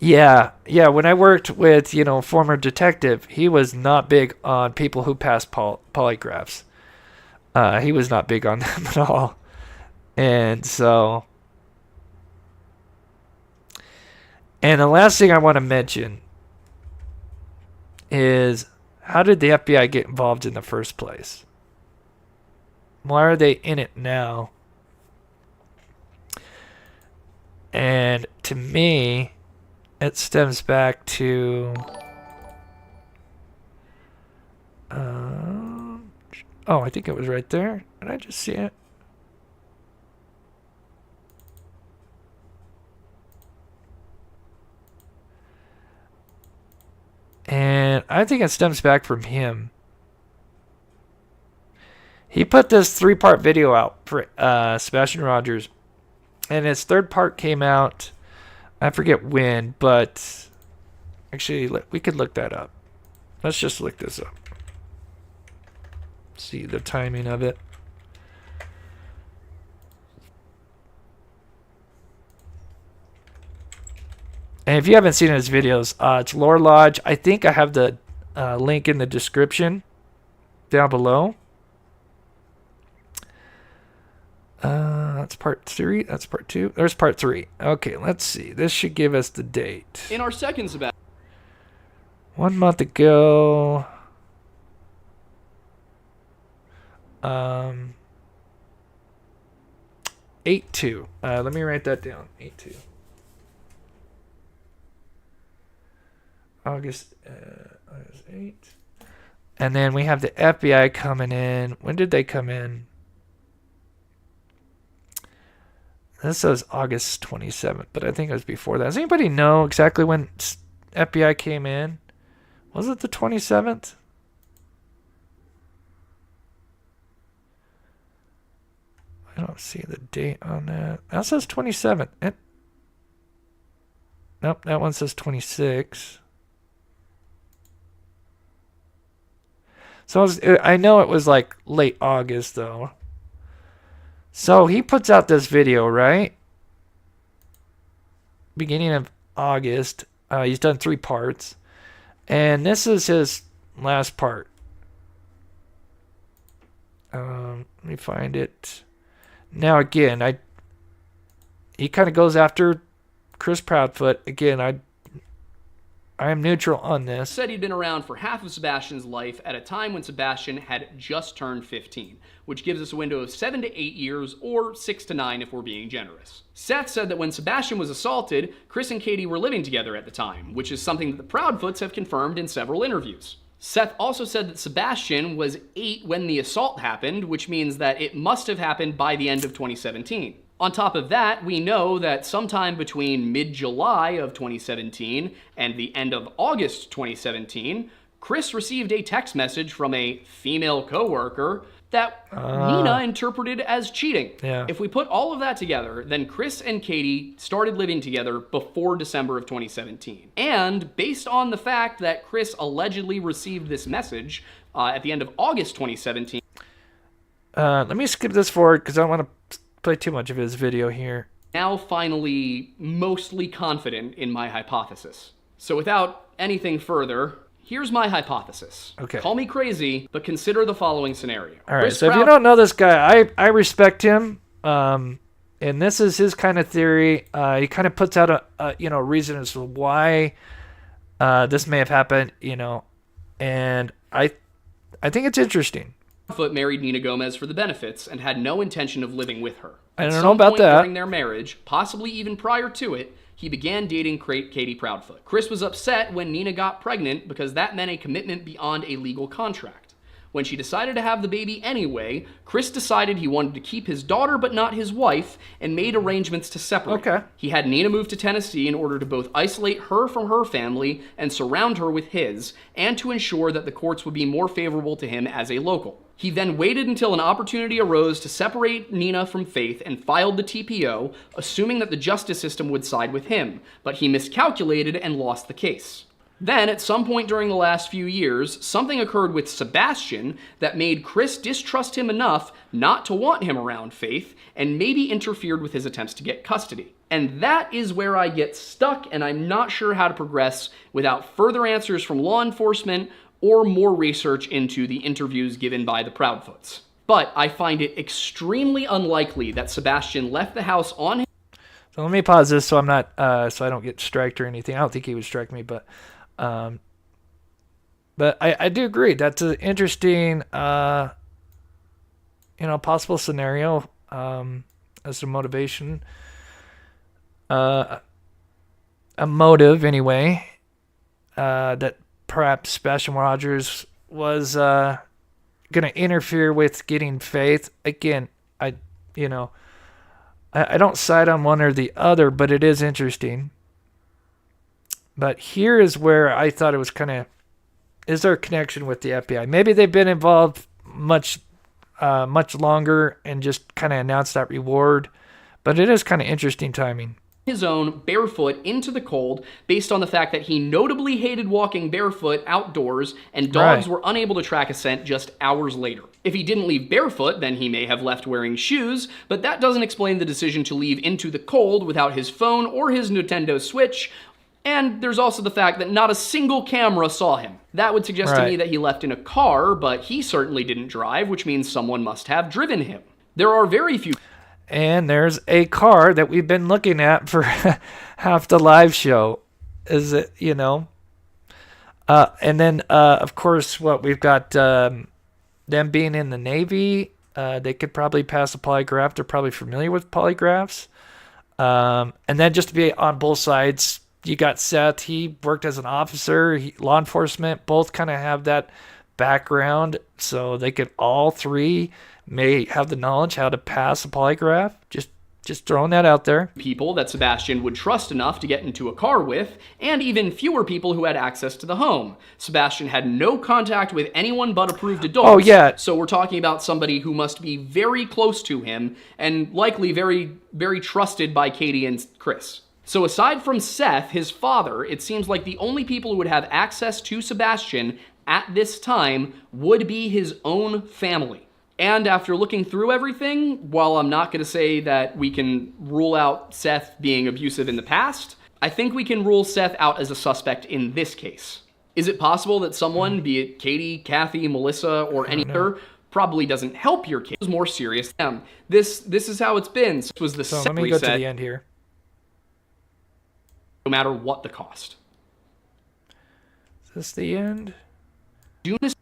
Yeah, when I worked with, you know, a former detective, he was not big on people who passed polygraphs. He was not big on them at all. And so... And the last thing I want to mention is, how did the FBI get involved in the first place? Why are they in it now? And to me... it stems back to... oh, I think it was right there. Did I just see it? I think it stems back from him. He put this 3-part video out for Sebastian Rogers, and his 3rd part came out, I forget when, but actually we could look that up. Let's just look this up. See the timing of it. And if you haven't seen his videos, it's Lore Lodge. I think I have the link in the description down below. That's part 3. That's part 2. There's part 3. Okay, let's see. This should give us the date. In our second Sebastian. 1 month ago. 8/2. Let me write that down. 8/2. August 8. And then we have the FBI coming in. When did they come in? This says August 27th, but I think it was before that. Does anybody know exactly when FBI came in? Was it the 27th? I don't see the date on that. That says 27th. Nope, that one says 26. So I know it was like late August, though. So he puts out this video, right? Beginning of August. He's done 3 parts. And this is his last part. Let me find it. Now, again, he kind of goes after Chris Proudfoot. Again, I am neutral on this. Said he'd been around for half of Sebastian's life at a time when Sebastian had just turned 15, which gives us a window of 7 to 8 years, or 6 to 9 if we're being generous. Seth said that when Sebastian was assaulted, Chris and Katie were living together at the time, which is something that the Proudfoots have confirmed in several interviews. Seth also said that Sebastian was 8 when the assault happened, which means that it must have happened by the end of 2017. On top of that, we know that sometime between mid-July of 2017 and the end of August 2017, Chris received a text message from a female coworker that Nina interpreted as cheating. Yeah. If we put all of that together, then Chris and Katie started living together before December of 2017. And based on the fact that Chris allegedly received this message at the end of August 2017. Let me skip this forward because I don't want to play too much of his video here. Now finally mostly confident in my hypothesis. So without anything further, here's my hypothesis. Okay. Call me crazy, but consider the following scenario. All right, so if you don't know this guy, I respect him. And this is his kind of theory. He kind of puts out a reason as to why this may have happened, and I think it's interesting. Proudfoot married Nina Gomez for the benefits and had no intention of living with her. I don't know about that. During their marriage, possibly even prior to it, he began dating Katie Proudfoot. Chris was upset when Nina got pregnant because that meant a commitment beyond a legal contract. When she decided to have the baby anyway, Chris decided he wanted to keep his daughter but not his wife and made arrangements to separate. Okay. He had Nina move to Tennessee in order to both isolate her from her family and surround her with his, and to ensure that the courts would be more favorable to him as a local. He then waited until an opportunity arose to separate Nina from Faith and filed the TPO, assuming that the justice system would side with him, but he miscalculated and lost the case. Then, at some point during the last few years, something occurred with Sebastian that made Chris distrust him enough not to want him around Faith, and maybe interfered with his attempts to get custody. And that is where I get stuck, and I'm not sure how to progress without further answers from law enforcement or more research into the interviews given by the Proudfoots. But I find it extremely unlikely that Sebastian left the house on his... So let me pause this so I'm not, so I don't get striked or anything. I don't think he would strike me, but I do agree. That's an interesting, possible scenario as a motivation, a motive anyway, that perhaps Sebastian Rogers was going to interfere with getting Faith. Again, I don't side on one or the other, but it is interesting. But here is where I thought it was kind of is there a connection with the FBI? Maybe they've been involved much longer and just kind of announced that reward. But it is kind of interesting timing. His own barefoot into the cold based on the fact that he notably hated walking barefoot outdoors and dogs were unable to track a scent just hours later. If he didn't leave barefoot, then he may have left wearing shoes, but that doesn't explain the decision to leave into the cold without his phone or his Nintendo Switch. And there's also the fact that not a single camera saw him. That would suggest to me that he left in a car, but he certainly didn't drive, which means someone must have driven him. There are very few... And there's a car that we've been looking at for half the live show. Is it, and then, of course, we've got them being in the Navy. They could probably pass a polygraph. They're probably familiar with polygraphs. And then just to be on both sides, you got Seth. He worked as an officer, law enforcement. Both kind of have that background. So they could all three may have the knowledge how to pass a polygraph. Just throwing that out there. People that Sebastian would trust enough to get into a car with, and even fewer people who had access to the home. Sebastian had no contact with anyone but approved adults. Oh, yeah. So we're talking about somebody who must be very close to him, and likely very, very trusted by Katie and Chris. So aside from Seth, his father, it seems like the only people who would have access to Sebastian at this time would be his own family. And after looking through everything, while I'm not going to say that we can rule out Seth being abusive in the past, I think we can rule Seth out as a suspect in this case. Is it possible that someone, be it Katie, Kathy, Melissa, or any other, probably doesn't help your case? It was more serious. This is how it's been. This was the So set let me go reset, to the end here. no matter what the cost. Is this the end?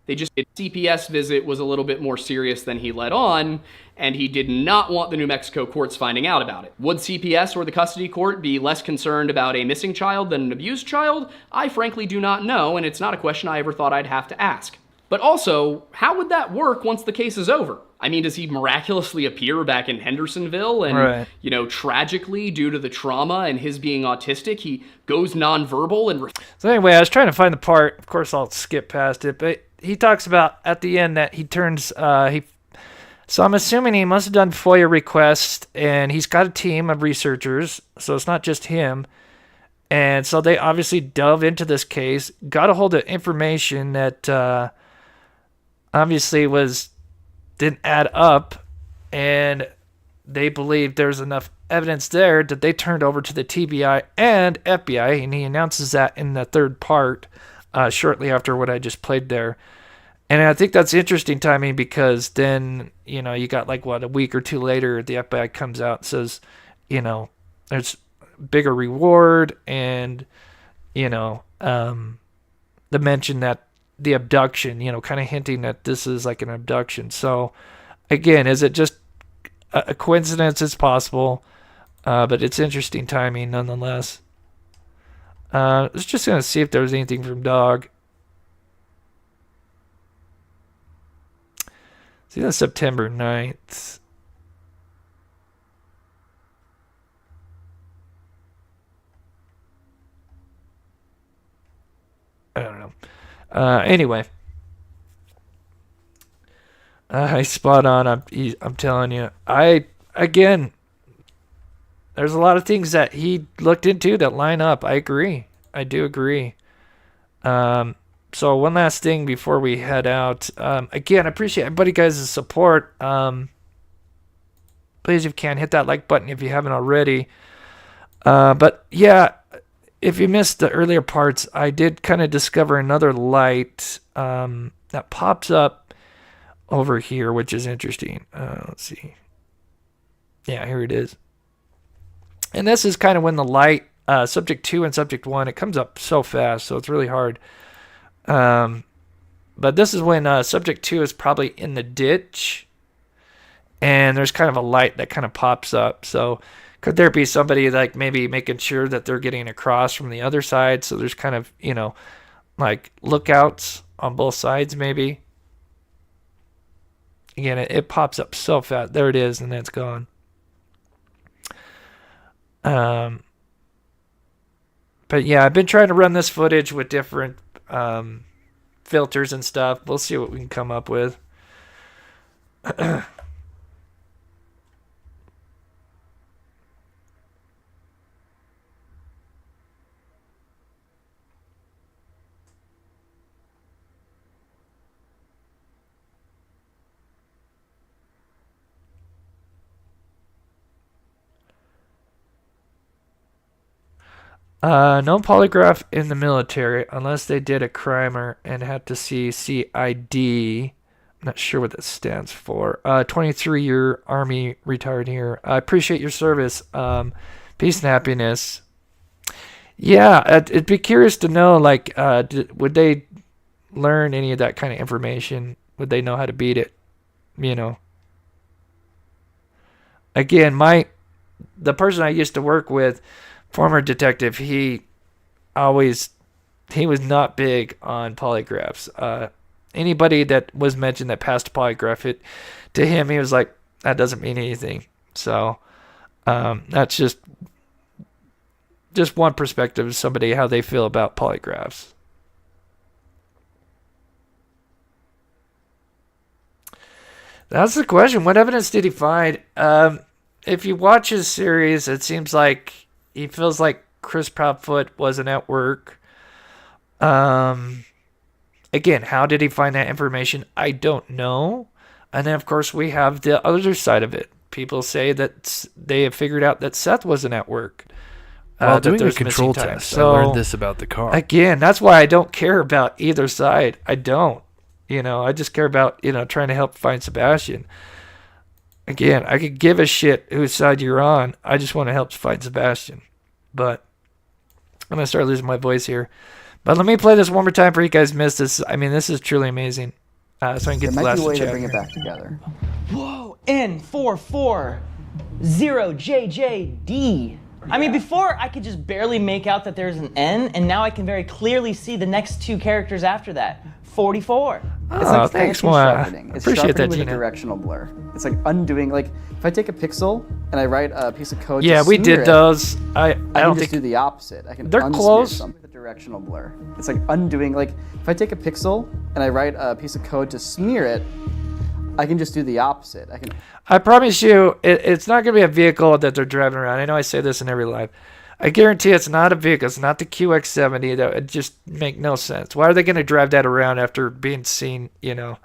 They just did CPS visit was a little bit more serious than he let on, and he did not want the New Mexico courts finding out about it. Would CPS or the custody court be less concerned about a missing child than an abused child? I frankly do not know, and it's not a question I ever thought I'd have to ask. But also, how would that work once the case is over? I mean, does he miraculously appear back in Hendersonville and, tragically, due to the trauma and his being autistic, he goes nonverbal and... So anyway, I was trying to find the part. Of course, I'll skip past it, but he talks about at the end that he turns... So I'm assuming he must have done FOIA requests, and he's got a team of researchers, so it's not just him. And so they obviously dove into this case, got a hold of information that obviously didn't add up, and they believed there's enough evidence there that they turned over to the TBI and FBI, and he announces that in the third part shortly after what I just played there. And I think that's interesting timing because then, you got a week or two later, the FBI comes out and says, there's bigger reward and, the mention that the abduction, kind of hinting that this is like an abduction. So, again, is it just a coincidence? It's possible, but it's interesting timing nonetheless. I was just going to see if there was anything from Dog. See, that's September 9th. I don't know. Anyway, spot on. I'm telling you. Again, there's a lot of things that he looked into that line up. I agree. I do agree. So one last thing before we head out. Again, I appreciate everybody guys' support. Please, if you can, hit that like button if you haven't already. But yeah, if you missed the earlier parts, I did kind of discover another light that pops up over here, which is interesting. Let's see. Yeah, here it is. And this is kind of when the light, subject 2 and subject 1, it comes up so fast, so it's really hard. But this is when subject 2 is probably in the ditch, and there's kind of a light that kind of pops up. So could there be somebody like maybe making sure that they're getting across from the other side? So there's kind of, like lookouts on both sides maybe. Again, it pops up so fast. There it is, and then it's gone. But yeah, I've been trying to run this footage with different filters and stuff. We'll see what we can come up with. No polygraph in the military unless they did a crimer and had to see CID. I'm not sure what that stands for. 23-year Army retired here. I appreciate your service. Peace and happiness. Yeah, I'd be curious to know, like, would they learn any of that kind of information? Would they know how to beat it? You know. Again, the person I used to work with, former detective, he was not big on polygraphs. Anybody that was mentioned that passed a polygraph, to him, he was like, that doesn't mean anything. So that's just one perspective of somebody, how they feel about polygraphs. That's the question. What evidence did he find? If you watch his series, it seems like he feels like Chris Proudfoot wasn't at work. Again, how did he find that information? I don't know. And then, of course, we have the other side of it. People say that they have figured out that Seth wasn't at work. While doing a control test, I learned this about the car. Again, that's why I don't care about either side. I don't. I just care about, trying to help find Sebastian. Again, I could give a shit whose side you're on. I just want to help find Sebastian. But I'm going to start losing my voice here. But let me play this one more time for you guys missed this. I mean, this is truly amazing. So I can get the last way chat. to bring it back together. Whoa, N44ZJJD. I mean, before I could just barely make out that there's an N, and now I can very clearly see the next two characters after that. 44. It's like thanks, sharpening. It's appreciate sharpening that, with Gina. a directional blur. It's like undoing, like, if I take a pixel and I write a piece of code Yeah, to we smear did it, those. I can don't just think do the opposite. I can they're unsmear close. something with a directional blur. It's like undoing, like, if I take a pixel and I write a piece of code to smear it, I can just do the opposite. I promise you, it's not going to be a vehicle that they're driving around. I know I say this in every live. I guarantee it's not a vehicle. It's not the QX70. That would just make no sense. Why are they going to drive that around after being seen, I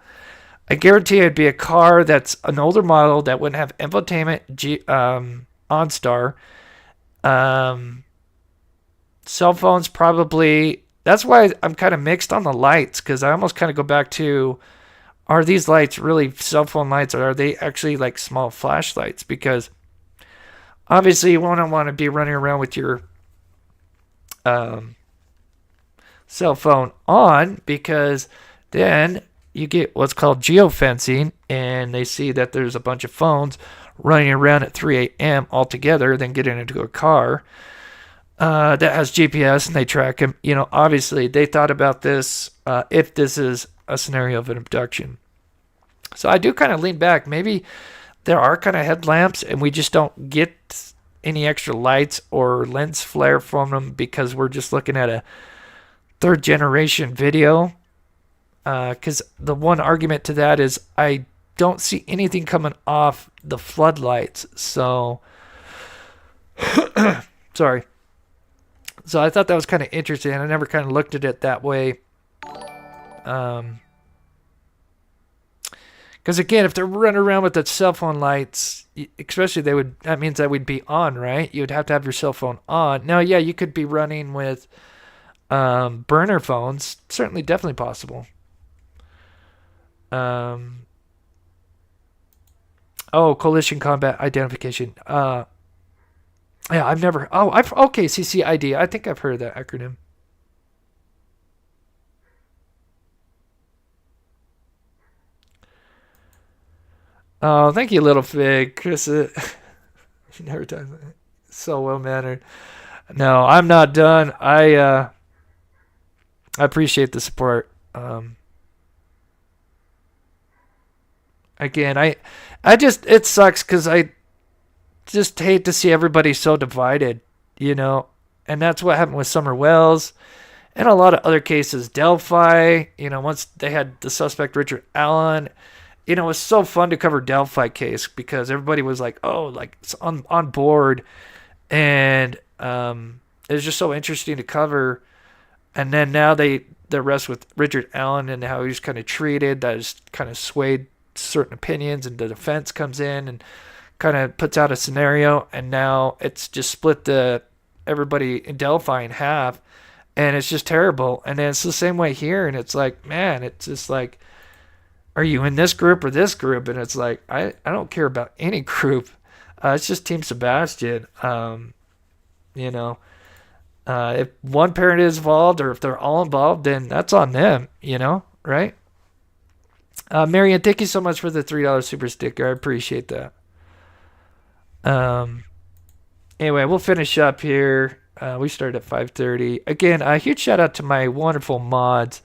guarantee it'd be a car that's an older model that wouldn't have infotainment, OnStar. Cell phones probably. That's why I'm kind of mixed on the lights, because I almost kind of go back to, are these lights really cell phone lights, or are they actually like small flashlights? Because obviously you won't want to be running around with your cell phone on, because then you get what's called geofencing, and they see that there's a bunch of phones running around at 3 a.m. all together, then getting into a car that has GPS, and they track them. Obviously they thought about this if this is a scenario of an abduction. So I do kind of lean back. Maybe there are kind of headlamps and we just don't get any extra lights or lens flare from them because we're just looking at a third generation video. Because the one argument to that is I don't see anything coming off the floodlights. So, sorry. So I thought that was kind of interesting. I never kind of looked at it that way. Because again, if they're running around with the cell phone lights, especially that means that would be on, right? You would have to have your cell phone on. Now, yeah, you could be running with burner phones. Certainly, definitely possible. Coalition combat identification. Yeah, I've never. Okay, CCID. I think I've heard of that acronym. Oh, thank you, Little Fig. Chris, never time. So well mannered. No, I'm not done. I appreciate the support. Again, I just, it sucks because I just hate to see everybody so divided, and that's what happened with Summer Wells, And a lot of other cases, Delphi, once they had the suspect Richard Allen, it was so fun to cover Delphi case because everybody was like, oh, like it's on board. And it was just so interesting to cover. And then now the rest with Richard Allen and how he's kind of treated, that has kind of swayed certain opinions, and the defense comes in and kind of puts out a scenario, and now it's just split everybody in Delphi in half, and it's just terrible. And then it's the same way here, and it's like, man, it's just like, are you in this group or this group? And it's like, I don't care about any group. It's just Team Sebastian. If one parent is involved or if they're all involved, then that's on them, right? Marianne, thank you so much for the $3 super sticker. I appreciate that. Anyway, we'll finish up here. We started at 5:30. Again, a huge shout out to my wonderful mods.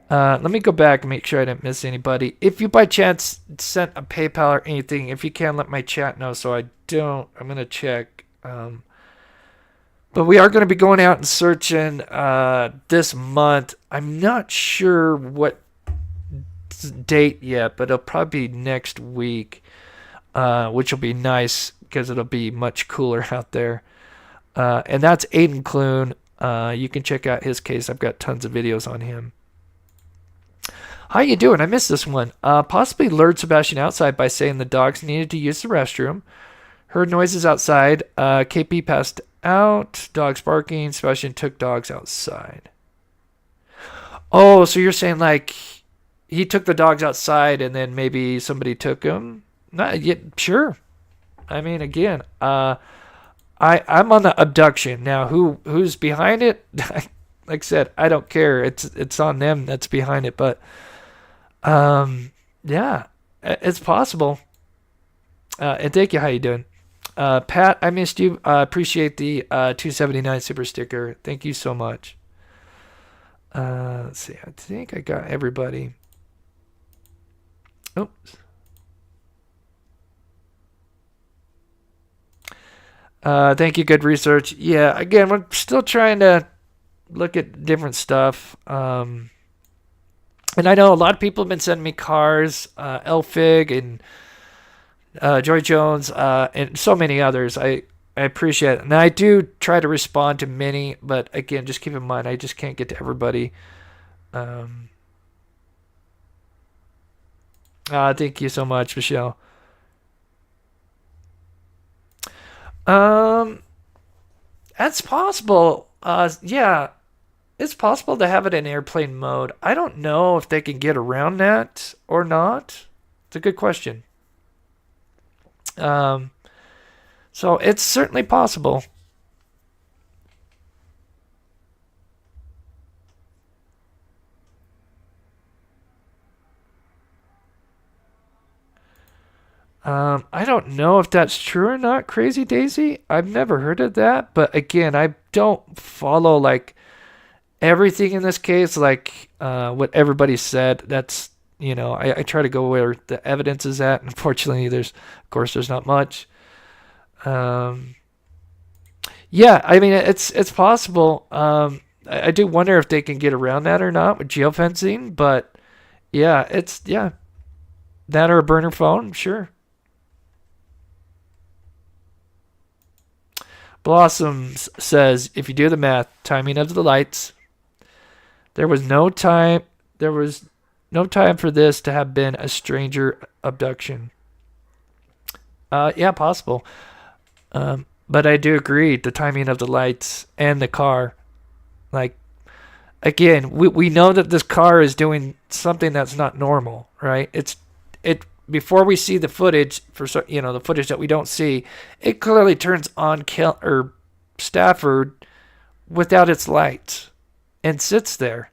Let me go back and make sure I didn't miss anybody. If you by chance sent a PayPal or anything, if you can, let my chat know so I don't. I'm going to check. But we are going to be going out and searching this month. I'm not sure what date yet, but it'll probably be next week, which will be nice because it'll be much cooler out there. And that's Aidan Clune. You can check out his case. I've got tons of videos on him. How you doing? I missed this one. Possibly lured Sebastian outside by saying the dogs needed to use the restroom. Heard noises outside. KP passed out. Dogs barking. Sebastian took dogs outside. Oh, so you're saying like he took the dogs outside and then maybe somebody took them? Not yet. Sure. I mean, again, I'm on the abduction now. Who's behind it? Like I said, I don't care. It's on them that's behind it. But yeah, it's possible. And thank you. How you doing? Pat, I missed you. Appreciate the 279 super sticker. Thank you so much. Let's see. I think I got everybody. Oops. Thank you. Good research. Yeah, again, we're still trying to look at different stuff. And I know a lot of people have been sending me cars, Elfig and Joy Jones, and so many others. I appreciate it. And I do try to respond to many, but again, just keep in mind, I just can't get to everybody. Thank you so much, Michelle. That's possible. Yeah, it's possible to have it in airplane mode. I don't know if they can get around that or not. It's a good question. So it's certainly possible. I don't know if that's true or not, Crazy Daisy. I've never heard of that, but again, I don't follow like everything in this case, like what everybody said. That's, I try to go where the evidence is at. Unfortunately, there's not much. Yeah, I mean, it's possible. I do wonder if they can get around that or not with geofencing, but yeah, that or a burner phone, sure. Blossoms says, if you do the math, timing of the lights, there was no time for this to have been a stranger abduction. Yeah, possible. But I do agree, the timing of the lights and the car. Like, again, we know that this car is doing something that's not normal, right? Before we see the footage, the footage that we don't see, it clearly turns on Stafford without its lights and sits there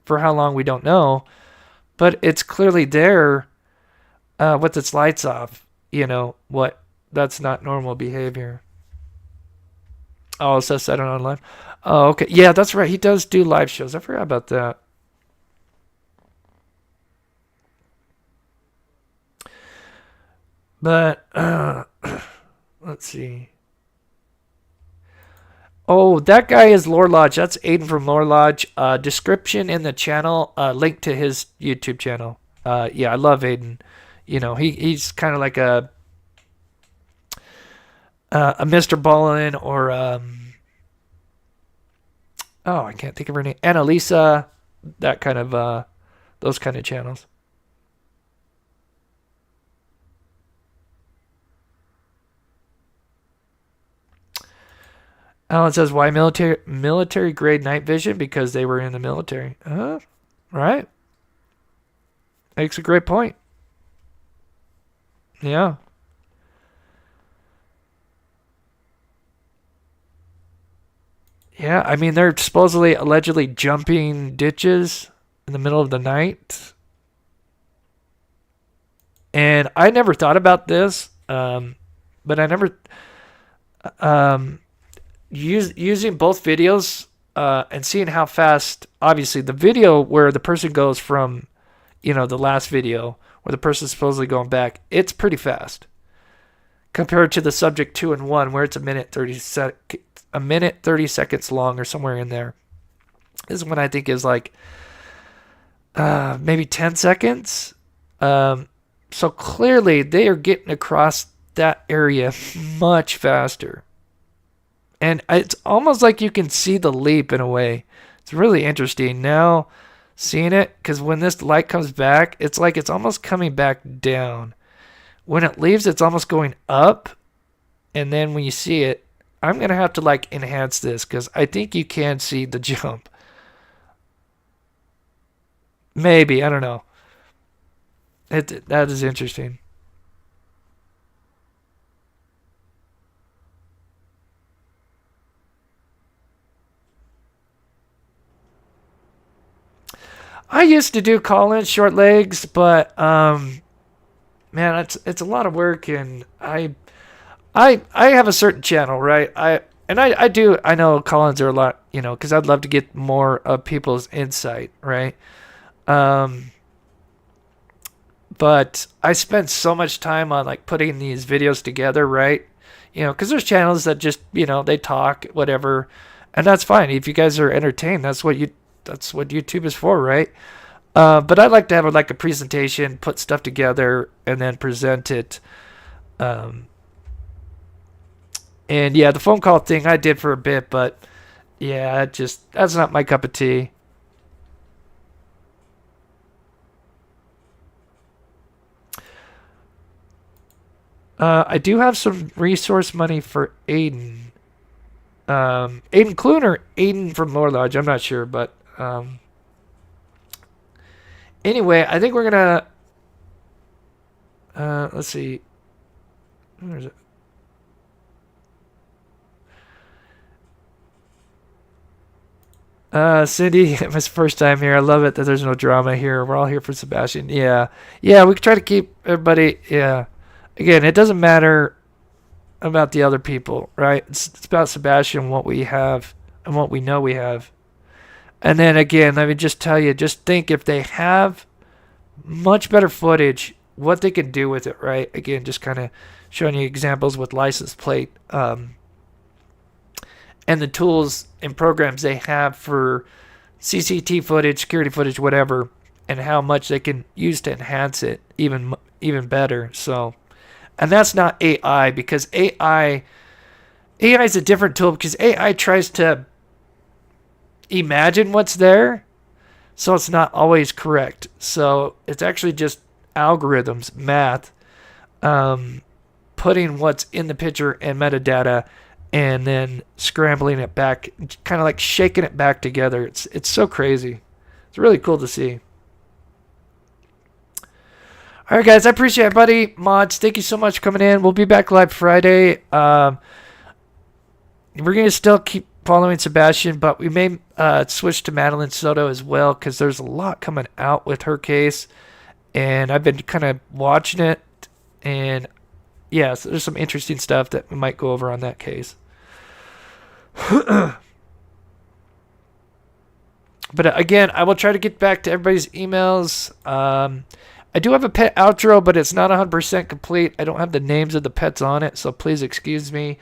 for how long we don't know, but it's clearly there with its lights off. That's not normal behavior. Oh, it says Saturday Night Live. Oh, okay. Yeah, that's right. He does do live shows. I forgot about that. But let's see. Oh, that guy is Lore Lodge. That's Aidan from Lore Lodge. Description in the channel, link to his YouTube channel. Yeah, I love Aidan. You know, he's kind of like a Mr. Ballin or I can't think of her name. Annalisa, that kind of those kind of channels. Alan says, why military grade night vision? Because they were in the military. Right. Makes a great point. Yeah. Yeah, I mean, they're supposedly, allegedly jumping ditches in the middle of the night. And I never thought about this, but I never... using both videos and seeing how fast, obviously, the video where the person goes from, you know, the last video where the person's supposedly going back, it's pretty fast compared to the subject 2 and 1 where it's a minute 30 seconds long or somewhere in there. This one I think is like maybe 10 seconds. So clearly they are getting across that area much faster. And it's almost like you can see the leap in a way. It's really interesting now seeing it, because when this light comes back, it's like it's almost coming back down. When it leaves, it's almost going up. And then when you see it, I'm going to have to like enhance this because I think you can see the jump. Maybe, I don't know. That is interesting. I used to do call-in short legs, but man, it's a lot of work, and I have a certain channel, right? I know call-ins are a lot, you know, because I'd love to get more of people's insight, right? But I spend so much time on like putting these videos together, right? You know, because there's channels that just, you know, they talk, whatever, and that's fine. If you guys are entertained, that's what YouTube is for, right? But I like to have like a presentation, put stuff together, and then present it. And yeah, the phone call thing I did for a bit, but yeah, that's not my cup of tea. I do have some resource money for Aidan. Aidan Clune or Aidan from Lore Lodge, I'm not sure, but anyway, I think we're gonna let's see. Where is it? Cindy, it was first time here. I love it that there's no drama here. We're all here for Sebastian. Yeah, we try to keep everybody. Yeah, again, it doesn't matter about the other people, right? It's about Sebastian, what we have and what we know we have. And then again, let me just tell you, just think if they have much better footage, what they can do with it, right? Again, just kind of showing you examples with license plate and the tools and programs they have for CCT footage, security footage, whatever, and how much they can use to enhance it even better. So, and that's not AI, because AI is a different tool, because AI tries to imagine what's there, so it's not always correct. So it's actually just algorithms, math, putting what's in the picture and metadata, and then scrambling it back, kind of like shaking it back together. It's so crazy. It's really cool to see. All right, guys, I appreciate it, buddy. Mods, thank you so much for coming in. We'll be back live Friday. We're going to still keep following Sebastian, but we may switch to Madeline Soto as well, because there's a lot coming out with her case, and I've been kind of watching it, and yeah, so there's some interesting stuff that we might go over on that case. But again, I will try to get back to everybody's emails. I do have a pet outro, but it's not 100% complete. I don't have the names of the pets on it, so please excuse me.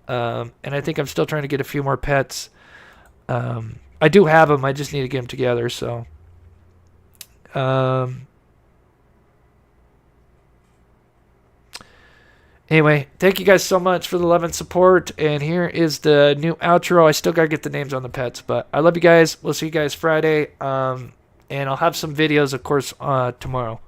And I think I'm still trying to get a few more pets. I do have them. I just need to get them together. So, anyway, thank you guys so much for the love and support. And here is the new outro. I still got to get the names on the pets, but I love you guys. We'll see you guys Friday. And I'll have some videos, of course, tomorrow.